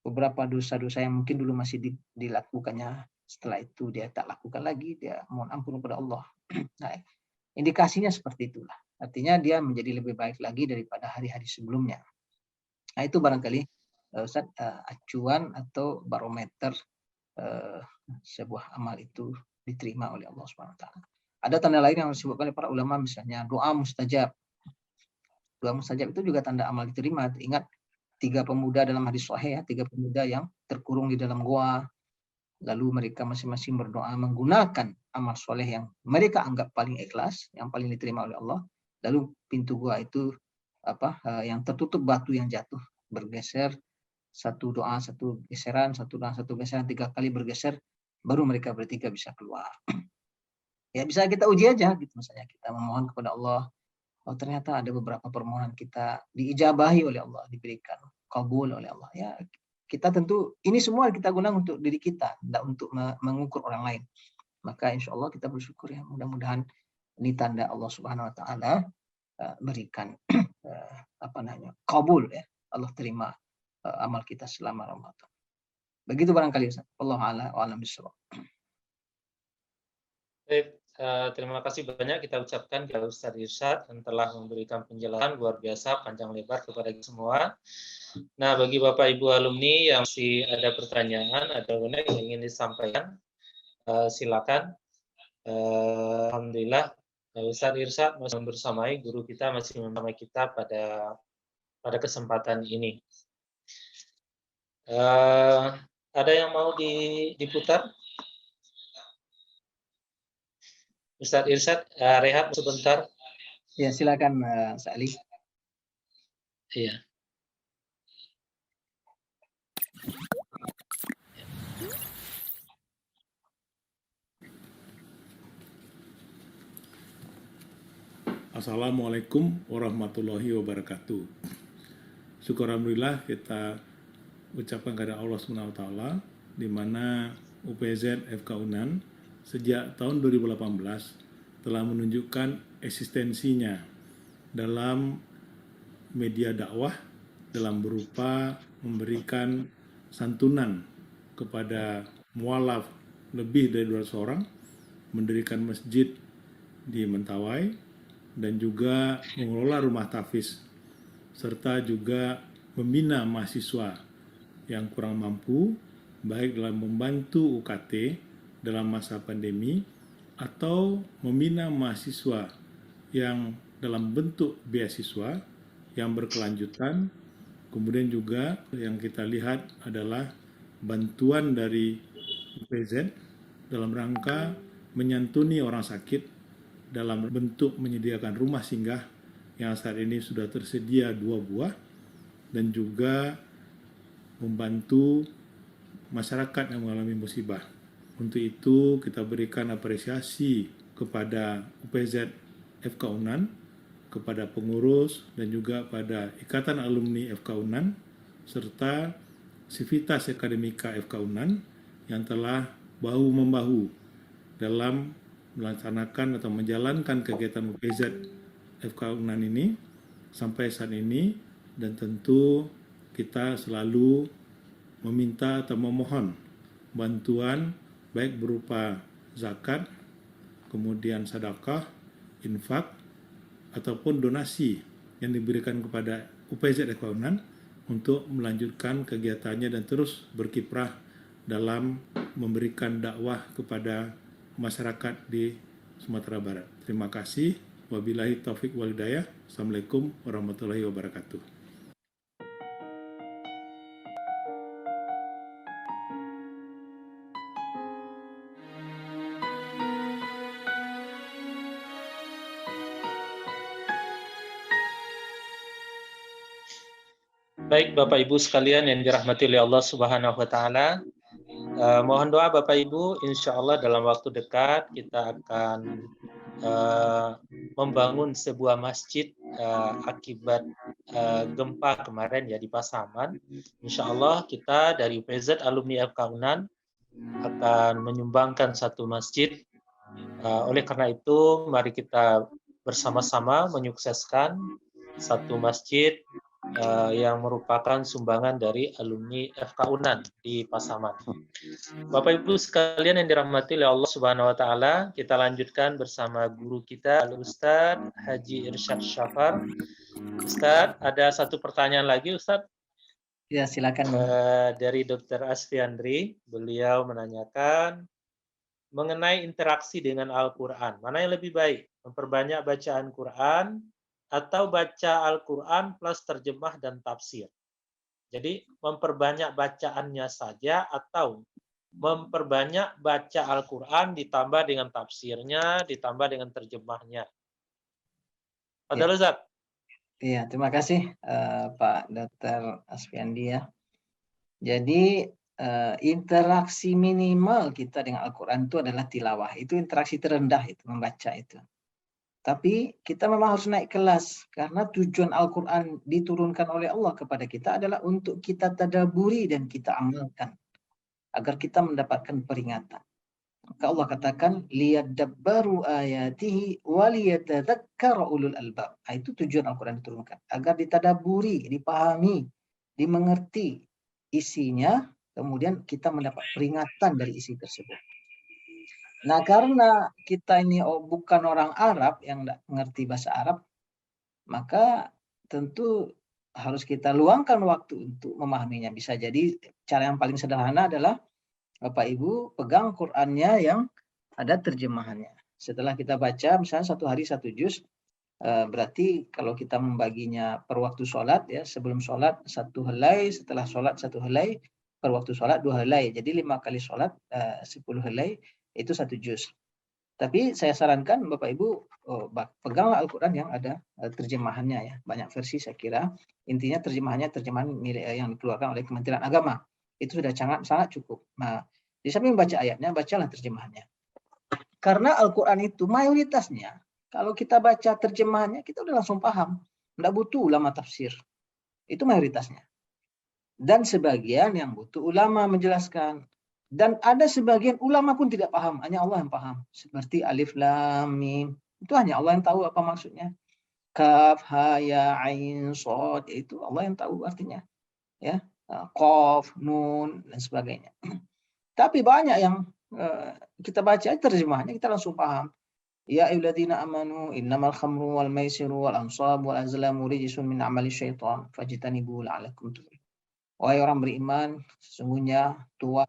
beberapa dosa-dosa yang mungkin dulu masih dilakukannya, setelah itu dia tak lakukan lagi, dia mohon ampun kepada Allah. Nah, indikasinya seperti itulah. Artinya dia menjadi lebih baik lagi daripada hari-hari sebelumnya. Nah, itu barangkali Ustaz, acuan atau barometer sebuah amal itu diterima oleh Allah Subhanahu wa taala. Ada tanda lain yang disebutkan oleh para ulama, misalnya doa mustajab. Doa mustajab itu juga tanda amal diterima. Ingat 3 pemuda dalam hadis sahih ya, 3 pemuda yang terkurung di dalam gua, lalu mereka masing-masing berdoa menggunakan amal soleh yang mereka anggap paling ikhlas, yang paling diterima oleh Allah. Lalu pintu gua itu yang tertutup batu yang jatuh bergeser, satu doa satu geseran, satu doa satu geseran, 3 kali bergeser, baru mereka bertiga bisa keluar. Ya bisa kita uji aja gitu, misalnya kita memohon kepada Allah, oh ternyata ada beberapa permohonan kita diijabahi oleh Allah, diberikan kabul oleh Allah. Ya, kita tentu ini semua kita gunakan untuk diri kita, tidak untuk mengukur orang lain. Maka insya Allah kita bersyukur ya, mudah-mudahan ini tanda Allah Subhanahu wa taala berikan kabul ya, Allah terima amal kita selama Ramadan. Begitu barangkali Ustaz. Allah a'lam bishawab. Baik, terima kasih banyak kita ucapkan kepada Ustaz Irsyad yang telah memberikan penjelasan luar biasa panjang lebar kepada kita semua. Nah, bagi Bapak Ibu alumni yang masih ada pertanyaan, ada yang ingin disampaikan, silakan. Alhamdulillah, Ustaz Irsyad masih bersamai, guru kita masih membersamai kita pada kesempatan ini. Ada yang mau diputar? Ustaz Irsyad, rehat sebentar. Ya, silakan Ustaz Ali. Iya. Assalamualaikum warahmatullahi wabarakatuh. Syukur alhamdulillah kita ucapkan kepada Allah SWT di mana UPZ FK Unan sejak tahun 2018 telah menunjukkan eksistensinya dalam media dakwah dalam berupa memberikan santunan kepada mualaf lebih dari 200 orang, mendirikan masjid di Mentawai, dan juga mengelola rumah tahfiz, serta juga membina mahasiswa yang kurang mampu, baik dalam membantu UKT dalam masa pandemi, atau membina mahasiswa yang dalam bentuk beasiswa yang berkelanjutan. Kemudian juga yang kita lihat adalah bantuan dari UPZ dalam rangka menyantuni orang sakit dalam bentuk menyediakan rumah singgah yang saat ini sudah tersedia 2 buah, dan juga membantu masyarakat yang mengalami musibah. Untuk itu kita berikan apresiasi kepada UPZ FK Unan, kepada pengurus dan juga pada Ikatan Alumni FK Unan, serta Sivitas Akademika FK Unan yang telah bahu-membahu dalam melaksanakan atau menjalankan kegiatan UPZ FK Unan ini sampai saat ini, dan tentu kita selalu meminta atau memohon bantuan baik berupa zakat kemudian sedekah, infak, ataupun donasi yang diberikan kepada UPZ FK Unan untuk melanjutkan kegiatannya dan terus berkiprah dalam memberikan dakwah kepada masyarakat di Sumatera Barat. Terima kasih. Wabillahi taufik wal hidayah. Assalamualaikum warahmatullahi wabarakatuh. Baik Bapak Ibu sekalian yang dirahmati oleh Allah Subhanahu wa taala. Mohon doa Bapak Ibu, insya Allah dalam waktu dekat kita akan membangun sebuah masjid akibat gempa kemarin ya di Pasaman. Insya Allah kita dari UPZ alumni FK Unan akan menyumbangkan satu masjid. Oleh karena itu, mari kita bersama-sama menyukseskan satu masjid yang merupakan sumbangan dari alumni FK Unan di Pasaman. Bapak Ibu sekalian yang dirahmati oleh Allah Subhanahu wa taala, kita lanjutkan bersama guru kita Al-Ustaz Haji Irsyad Syafar. Ustaz, ada satu pertanyaan lagi Ustaz. Ya, silakan. Dari Dr. Asfiandri, beliau menanyakan mengenai interaksi dengan Al-Qur'an. Mana yang lebih baik? Memperbanyak bacaan Quran atau baca Al-Quran plus terjemah dan tafsir. Jadi memperbanyak bacaannya saja atau memperbanyak baca Al-Quran ditambah dengan tafsirnya, ditambah dengan terjemahnya. Padahal Ustaz. Iya, terima kasih Pak Dr. Asfiandi ya. Jadi interaksi minimal kita dengan Al-Quran itu adalah tilawah. Itu interaksi terendah itu, membaca itu. Tapi kita memang harus naik kelas karena tujuan Al-Quran diturunkan oleh Allah kepada kita adalah untuk kita tadaburi dan kita amalkan agar kita mendapatkan peringatan. Maka Allah katakan liyadabbaru ayatihi waliyatadzakkara ulul albab. Itu tujuan Al-Quran diturunkan agar ditadaburi, dipahami, dimengerti isinya, kemudian kita mendapat peringatan dari isi tersebut. Nah, karena kita ini bukan orang Arab yang tidak mengerti bahasa Arab, maka tentu harus kita luangkan waktu untuk memahaminya. Bisa jadi cara yang paling sederhana adalah Bapak Ibu pegang Qur'annya yang ada terjemahannya. Setelah kita baca, misalnya satu hari satu juz, berarti kalau kita membaginya per waktu sholat, ya sebelum sholat satu helai, setelah sholat satu helai, per waktu sholat 2 helai. Jadi 5 kali sholat 10 helai. Itu satu juz. Tapi saya sarankan Bapak Ibu peganglah Al-Quran yang ada terjemahannya ya. Banyak versi saya kira. Intinya terjemahan yang dikeluarkan oleh Kementerian Agama. Itu sudah sangat cukup. Nah, di samping baca ayatnya, bacalah terjemahannya. Karena Al-Quran itu mayoritasnya, kalau kita baca terjemahannya, kita udah langsung paham. Nggak butuh ulama tafsir. Itu mayoritasnya. Dan sebagian yang butuh ulama menjelaskan. Dan ada sebagian ulama pun tidak paham, hanya Allah yang paham. Seperti alif lam mim, itu hanya Allah yang tahu apa maksudnya. Kaf ha ya ain shad, itu Allah yang tahu artinya. Ya, qaf, nun dan sebagainya. Tapi banyak yang kita baca terjemahannya kita langsung paham. Ya ayyuhalladzina amanu innamal khamru wal maisiru wal ansab wal azlamu rijsun min amali syaitan fajtanibu la'alakum tuflihun. Wahai orang beriman, sesungguhnya tua,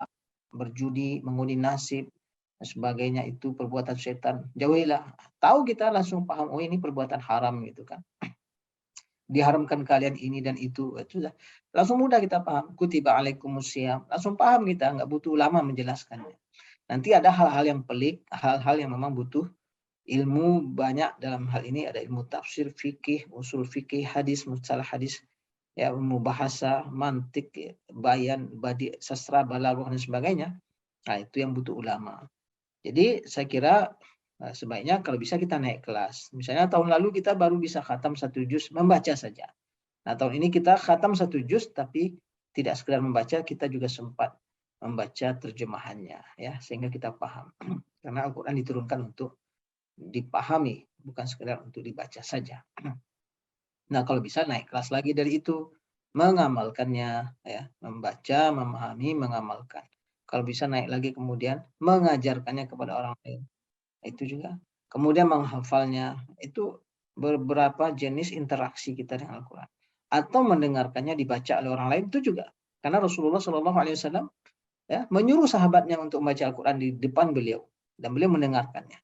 berjudi, mengundi nasib, dan sebagainya itu perbuatan setan. Jauhilah. Tahu kita langsung paham, oh ini perbuatan haram gitu kan. Diharamkan kalian ini dan itu sudah. Langsung mudah kita paham. Kutiba alaikumusiyam. Langsung paham kita, nggak butuh lama menjelaskannya. Nanti ada hal-hal yang pelik, hal-hal yang memang butuh ilmu banyak dalam hal ini. Ada ilmu tafsir, fikih, usul fikih, hadis, mustalah hadis, ya, ilmu bahasa, mantik, bayan, badi, sastra, balaghah dan sebagainya. Nah, itu yang butuh ulama. Jadi saya kira sebaiknya kalau bisa kita naik kelas. Misalnya tahun lalu kita baru bisa khatam 1 juz membaca saja. Nah, tahun ini kita khatam 1 juz tapi tidak sekedar membaca, kita juga sempat membaca terjemahannya ya, sehingga kita paham. Karena Al-Qur'an diturunkan untuk dipahami, bukan sekedar untuk dibaca saja. Nah, kalau bisa naik kelas lagi dari itu, mengamalkannya, ya, membaca, memahami, mengamalkan. Kalau bisa naik lagi kemudian mengajarkannya kepada orang lain. itu juga. Kemudian menghafalnya, itu beberapa jenis interaksi kita dengan Al-Quran. Atau mendengarkannya dibaca oleh orang lain, itu juga. Karena Rasulullah SAW ya, menyuruh sahabatnya untuk membaca Al-Quran di depan beliau. Dan beliau mendengarkannya.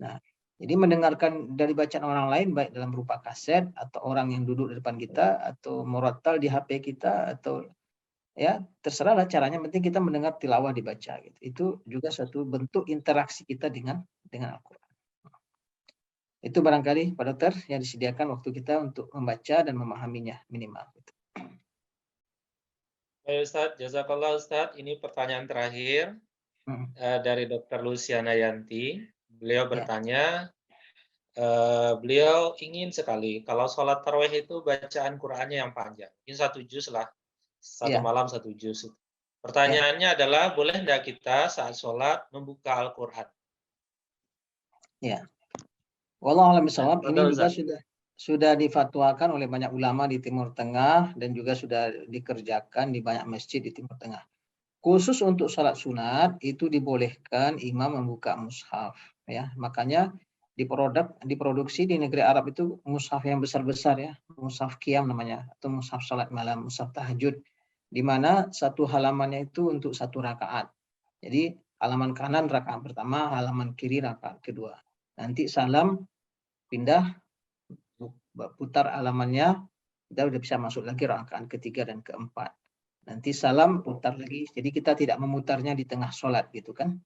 Nah, jadi mendengarkan dari bacaan orang lain, baik dalam berupa kaset, atau orang yang duduk di depan kita, atau murattal di HP kita, atau ya terserahlah caranya, penting kita mendengar tilawah dibaca gitu. Itu juga satu bentuk interaksi kita dengan Al-Quran. Itu barangkali Pak Dokter yang disediakan waktu kita untuk membaca dan memahaminya minimal. Baik Ustadz, jazakallah Ustadz. Ini pertanyaan terakhir dari Dr. Luciana Yanti. Beliau bertanya, beliau ingin sekali kalau sholat tarawih itu bacaan Qur'annya yang panjang. Mungkin 1 juz lah, satu malam 1 juz. Pertanyaannya adalah, boleh tidak kita saat sholat membuka Al-Quran? Ya. Wallahualam bishawab, ini juga sudah difatwakan oleh banyak ulama di Timur Tengah dan juga sudah dikerjakan di banyak masjid di Timur Tengah. Khusus untuk salat sunat itu dibolehkan imam membuka mushaf, ya. Makanya diproduksi di negeri Arab itu mushaf yang besar-besar, ya, mushaf qiyam namanya, atau mushaf salat malam, mushaf tahajud, di mana satu halamannya itu untuk 1 rakaat. Jadi halaman kanan rakaat pertama, halaman kiri rakaat kedua. Nanti salam, pindah, putar halamannya, kita udah bisa masuk lagi rakaat ketiga dan keempat. Nanti salam, putar lagi. Jadi kita tidak memutarnya di tengah sholat gitu kan.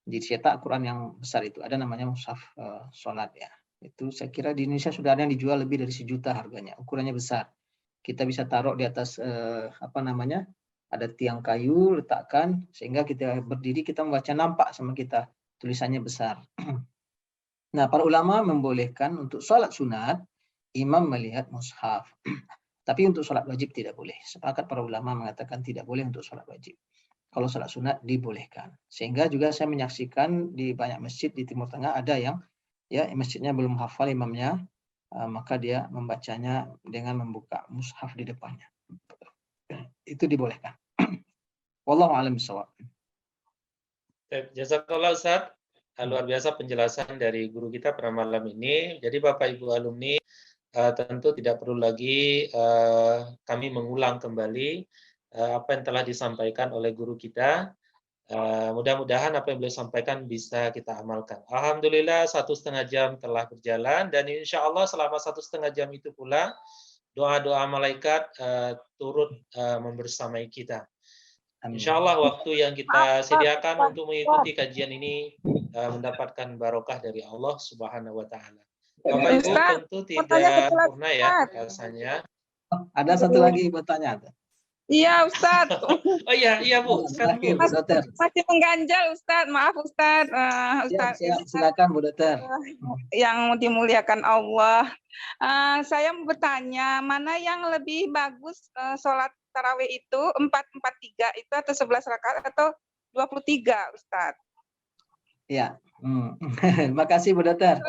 Dicetak Quran yang besar itu, ada namanya mushaf sholat ya. Itu saya kira di Indonesia sudah ada yang dijual lebih dari 1 juta harganya. Ukurannya besar. Kita bisa taruh di atas ada tiang kayu, letakkan sehingga kita berdiri, kita membaca nampak sama kita, tulisannya besar. Nah, para ulama membolehkan untuk sholat sunat, imam melihat mushaf. Tapi untuk sholat wajib tidak boleh. Sepakat para ulama mengatakan tidak boleh untuk sholat wajib. Kalau sholat sunat dibolehkan. Sehingga juga saya menyaksikan di banyak masjid di Timur Tengah ada yang ya masjidnya belum hafal imamnya, maka dia membacanya dengan membuka mushaf di depannya. Itu dibolehkan. Wallahu a'lam bishawab. Jazakallah Ustaz. Luar biasa penjelasan dari guru kita pada malam ini. Jadi Bapak Ibu alumni, tentu tidak perlu lagi kami mengulang kembali apa yang telah disampaikan oleh guru kita. Mudah-mudahan apa yang beliau sampaikan bisa kita amalkan. Alhamdulillah 1,5 jam telah berjalan, dan insya Allah selama 1,5 jam itu pula doa-doa malaikat turut membersamai kita. Insya Allah waktu yang kita sediakan untuk mengikuti kajian ini mendapatkan barokah dari Allah Subhanahu wa Ta'ala. Bapak Ibu tentu tidak sempurna ya rasanya. Ada satu lagi bertanya. Iya Ustaz. Oh iya Bu. Masih mengganjal Ustaz. Maaf Ustaz. Silakan Bu Dokter. Yang dimuliakan Allah. Saya mau bertanya, mana yang lebih bagus sholat tarawih itu 4-4-3 itu atau 11 rakaat atau 23 Ustaz? Ya. Makasih Bu Dokter.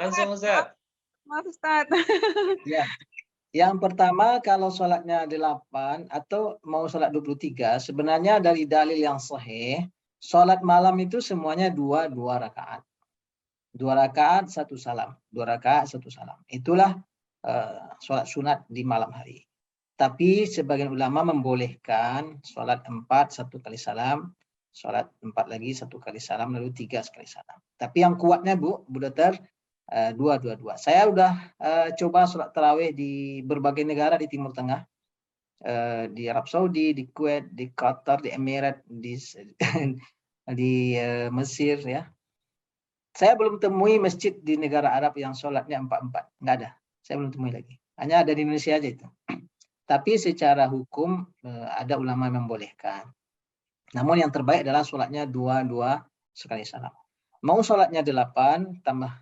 Langsung Ustaz. Maaf Ustaz. Ya. Yang pertama, kalau sholatnya 8 atau mau sholat 23, sebenarnya dari dalil yang sahih, sholat malam itu semuanya 2 rakaat. 2 rakaat, 1 salam. 2 rakaat, 1 salam. Itulah sholat sunat di malam hari. Tapi sebagian ulama membolehkan sholat 4, 1 kali salam, sholat 4 lagi, 1 kali salam, lalu 3 sekali salam. Tapi yang kuatnya Bu Dokter, 2. Saya udah coba sholat tarawih di berbagai negara di Timur Tengah, di Arab Saudi, di Kuwait, di Qatar, di Emirat, di Mesir ya. Saya belum temui masjid di negara Arab yang sholatnya 4-4, nggak ada. Saya belum temui lagi. Hanya ada di Indonesia aja itu. Tapi secara hukum ada ulama yang membolehkan. Namun yang terbaik adalah sholatnya 2 sekali salam. Mau sholatnya 8 tambah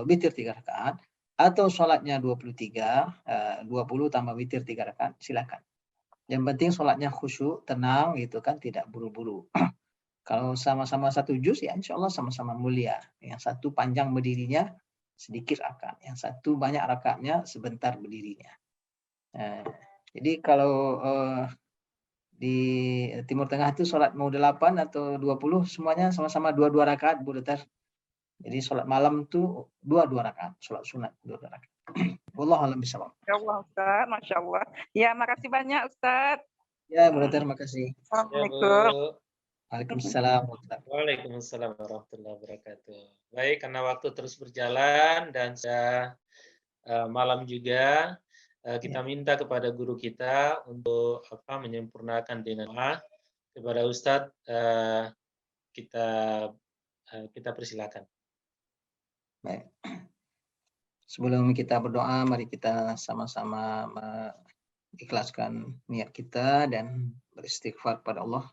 witir 3 rakaat, atau sholatnya 23, 20 tambah witir 3 rakaat, silakan. Yang penting sholatnya khusyuk, tenang gitu kan, tidak buru-buru. Kalau sama-sama 1 juz ya insya Allah sama-sama mulia. Yang satu panjang berdirinya, sedikit rakaat. Yang satu banyak rakaatnya, sebentar berdirinya. Jadi kalau di Timur Tengah itu sholat mau 8 atau 20 semuanya sama-sama 2 rakaat Bu Dokter. Jadi sholat malam itu dua rakaat, sholat sunat 2 rakaat. Wallahu a'lam bishawab. Ya Allah, Ustaz. Masya Allah. Ya, makasih banyak, Ustaz. Ya, berarti terima kasih. Ya, Assalamualaikum. Bu. Waalaikumsalam. Waalaikumsalam warahmatullahi wabarakatuh. Baik, karena waktu terus berjalan dan sudah malam juga, kita minta kepada guru kita untuk menyempurnakan dengan doa kepada Ustadz. Kita persilakan. Baik. Sebelum kita berdoa, mari kita sama-sama mengikhlaskan niat kita dan beristighfar pada Allah.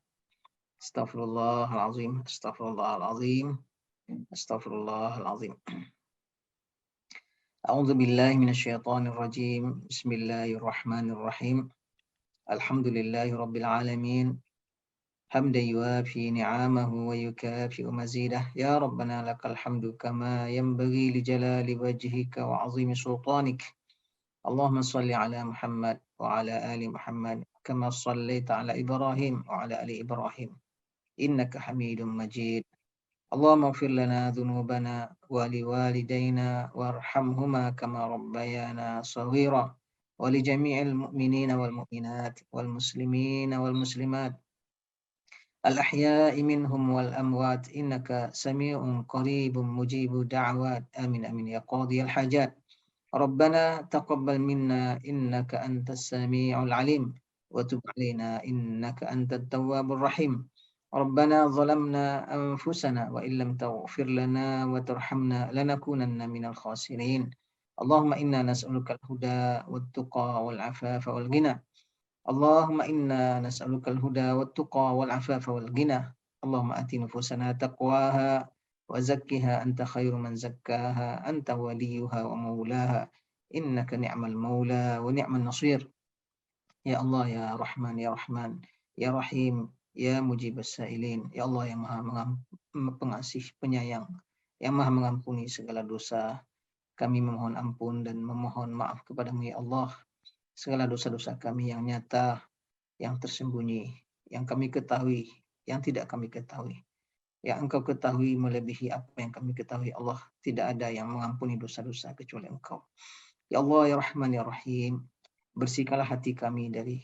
Astaghfirullahalazim, astaghfirullahalazim, astaghfirullahalazim. A'udzu billahi minasyaitonir rajim. Bismillahirrahmanirrahim. Alhamdulillahi rabbil alamin. حمدا يوافي نعمه ويكافئ مزيده يا ربنا لك الحمد كما ينبغي لجلال وجهك وعظيم سلطانك اللهم صل على محمد وعلى آل محمد كما صليت على إبراهيم وعلى آل إبراهيم إنك حميد مجيد اللهم اغفر لنا ذنوبنا ولوالدينا وارحمهما كما ربيانا صغيرا ولجميع المؤمنين والمؤمنات والمسلمين والمسلمات الأحياء منهم والأموات إنك سميع قريب مجيب دعوات آمين آمين يا قاضي الحاجات ربنا تقبل منا إنك أنت السميع العليم وتب علينا إنك أنت التواب الرحيم ربنا ظلمنا أنفسنا وإن لم تغفر لنا وترحمنا لنكونن من الخاسرين اللهم إنا نسألك الهدى والتقى والعفاف والغنى اللهم إنا نسألك الهدى والتقى والعفاف والغنى اللهم آت نفوسنا تقواها وزكها أنت خير من زكاها أنت وليها ومولاها إنك نعم المولى ونعم النصير يا الله يا رحمن يا رحمن يا رحيم يا مجيب السائلين يا الله yang maha pengasih penyayang yang maha mengampuni segala dosa kami memohon ampun dan memohon maaf kepadamu ya Allah segala dosa-dosa kami yang nyata, yang tersembunyi, yang kami ketahui, yang tidak kami ketahui. Yang Engkau ketahui melebihi apa yang kami ketahui Allah. Tidak ada yang mengampuni dosa-dosa kecuali Engkau. Ya Allah, ya Rahman, ya Rahim. Bersihkanlah hati kami dari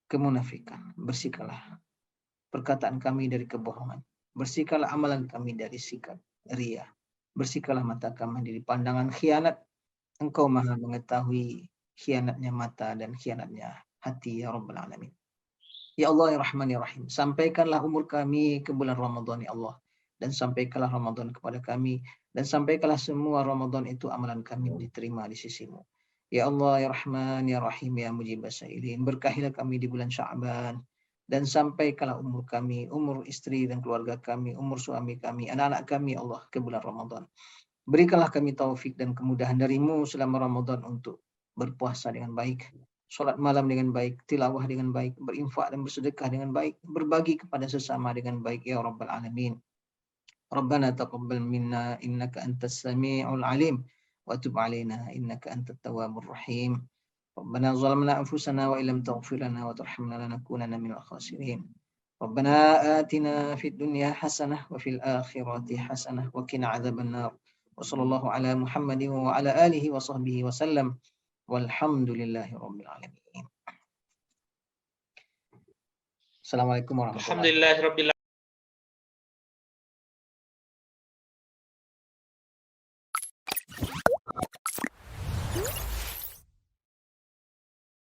kemunafikan. Bersihkanlah perkataan kami dari kebohongan. Bersihkanlah amalan kami dari sikap ria. Bersihkanlah mata kami dari pandangan khianat. Engkau maha mengetahui khianatnya mata dan khianatnya hati ya Rabbal Alamin. Ya Allah ya Rahman ya Rahim. Sampaikanlah umur kami ke bulan Ramadan ya Allah. Dan sampaikanlah Ramadan kepada kami. Dan sampaikanlah semua Ramadan itu amalan kami diterima di sisimu. Ya Allah ya Rahman ya Rahim ya Mujib as-Sa'ilin. Berkahilah kami di bulan Sya'ban. Dan sampaikanlah umur kami, umur istri dan keluarga kami, umur suami kami, anak-anak kami ya Allah ke bulan Ramadan. Berikanlah kami taufik dan kemudahan darimu selama Ramadan untuk berpuasa dengan baik, sholat malam dengan baik, tilawah dengan baik, berinfak dan bersedekah dengan baik, berbagi kepada sesama dengan baik ya Rabbal Alamin. Rabbana taqabbal minna innaka antas sami'ul alim wa tub alaina innaka antat tawwabur rahim. Rabbana zalamna anfusana wa illam taghfir lana wa tarhamna lanakunanna minal khasirin. Rabbana atina fid dunya hasanah wa fil akhirati hasanah wa qina adzaban nar. Wa sallallahu ala Muhammadin wa ala alihi wa sahbihi wa sallam. Walhamdulillahi rabbil alamin. Assalamualaikum warahmatullahi wabarakatuh. Alhamdulillahirabbil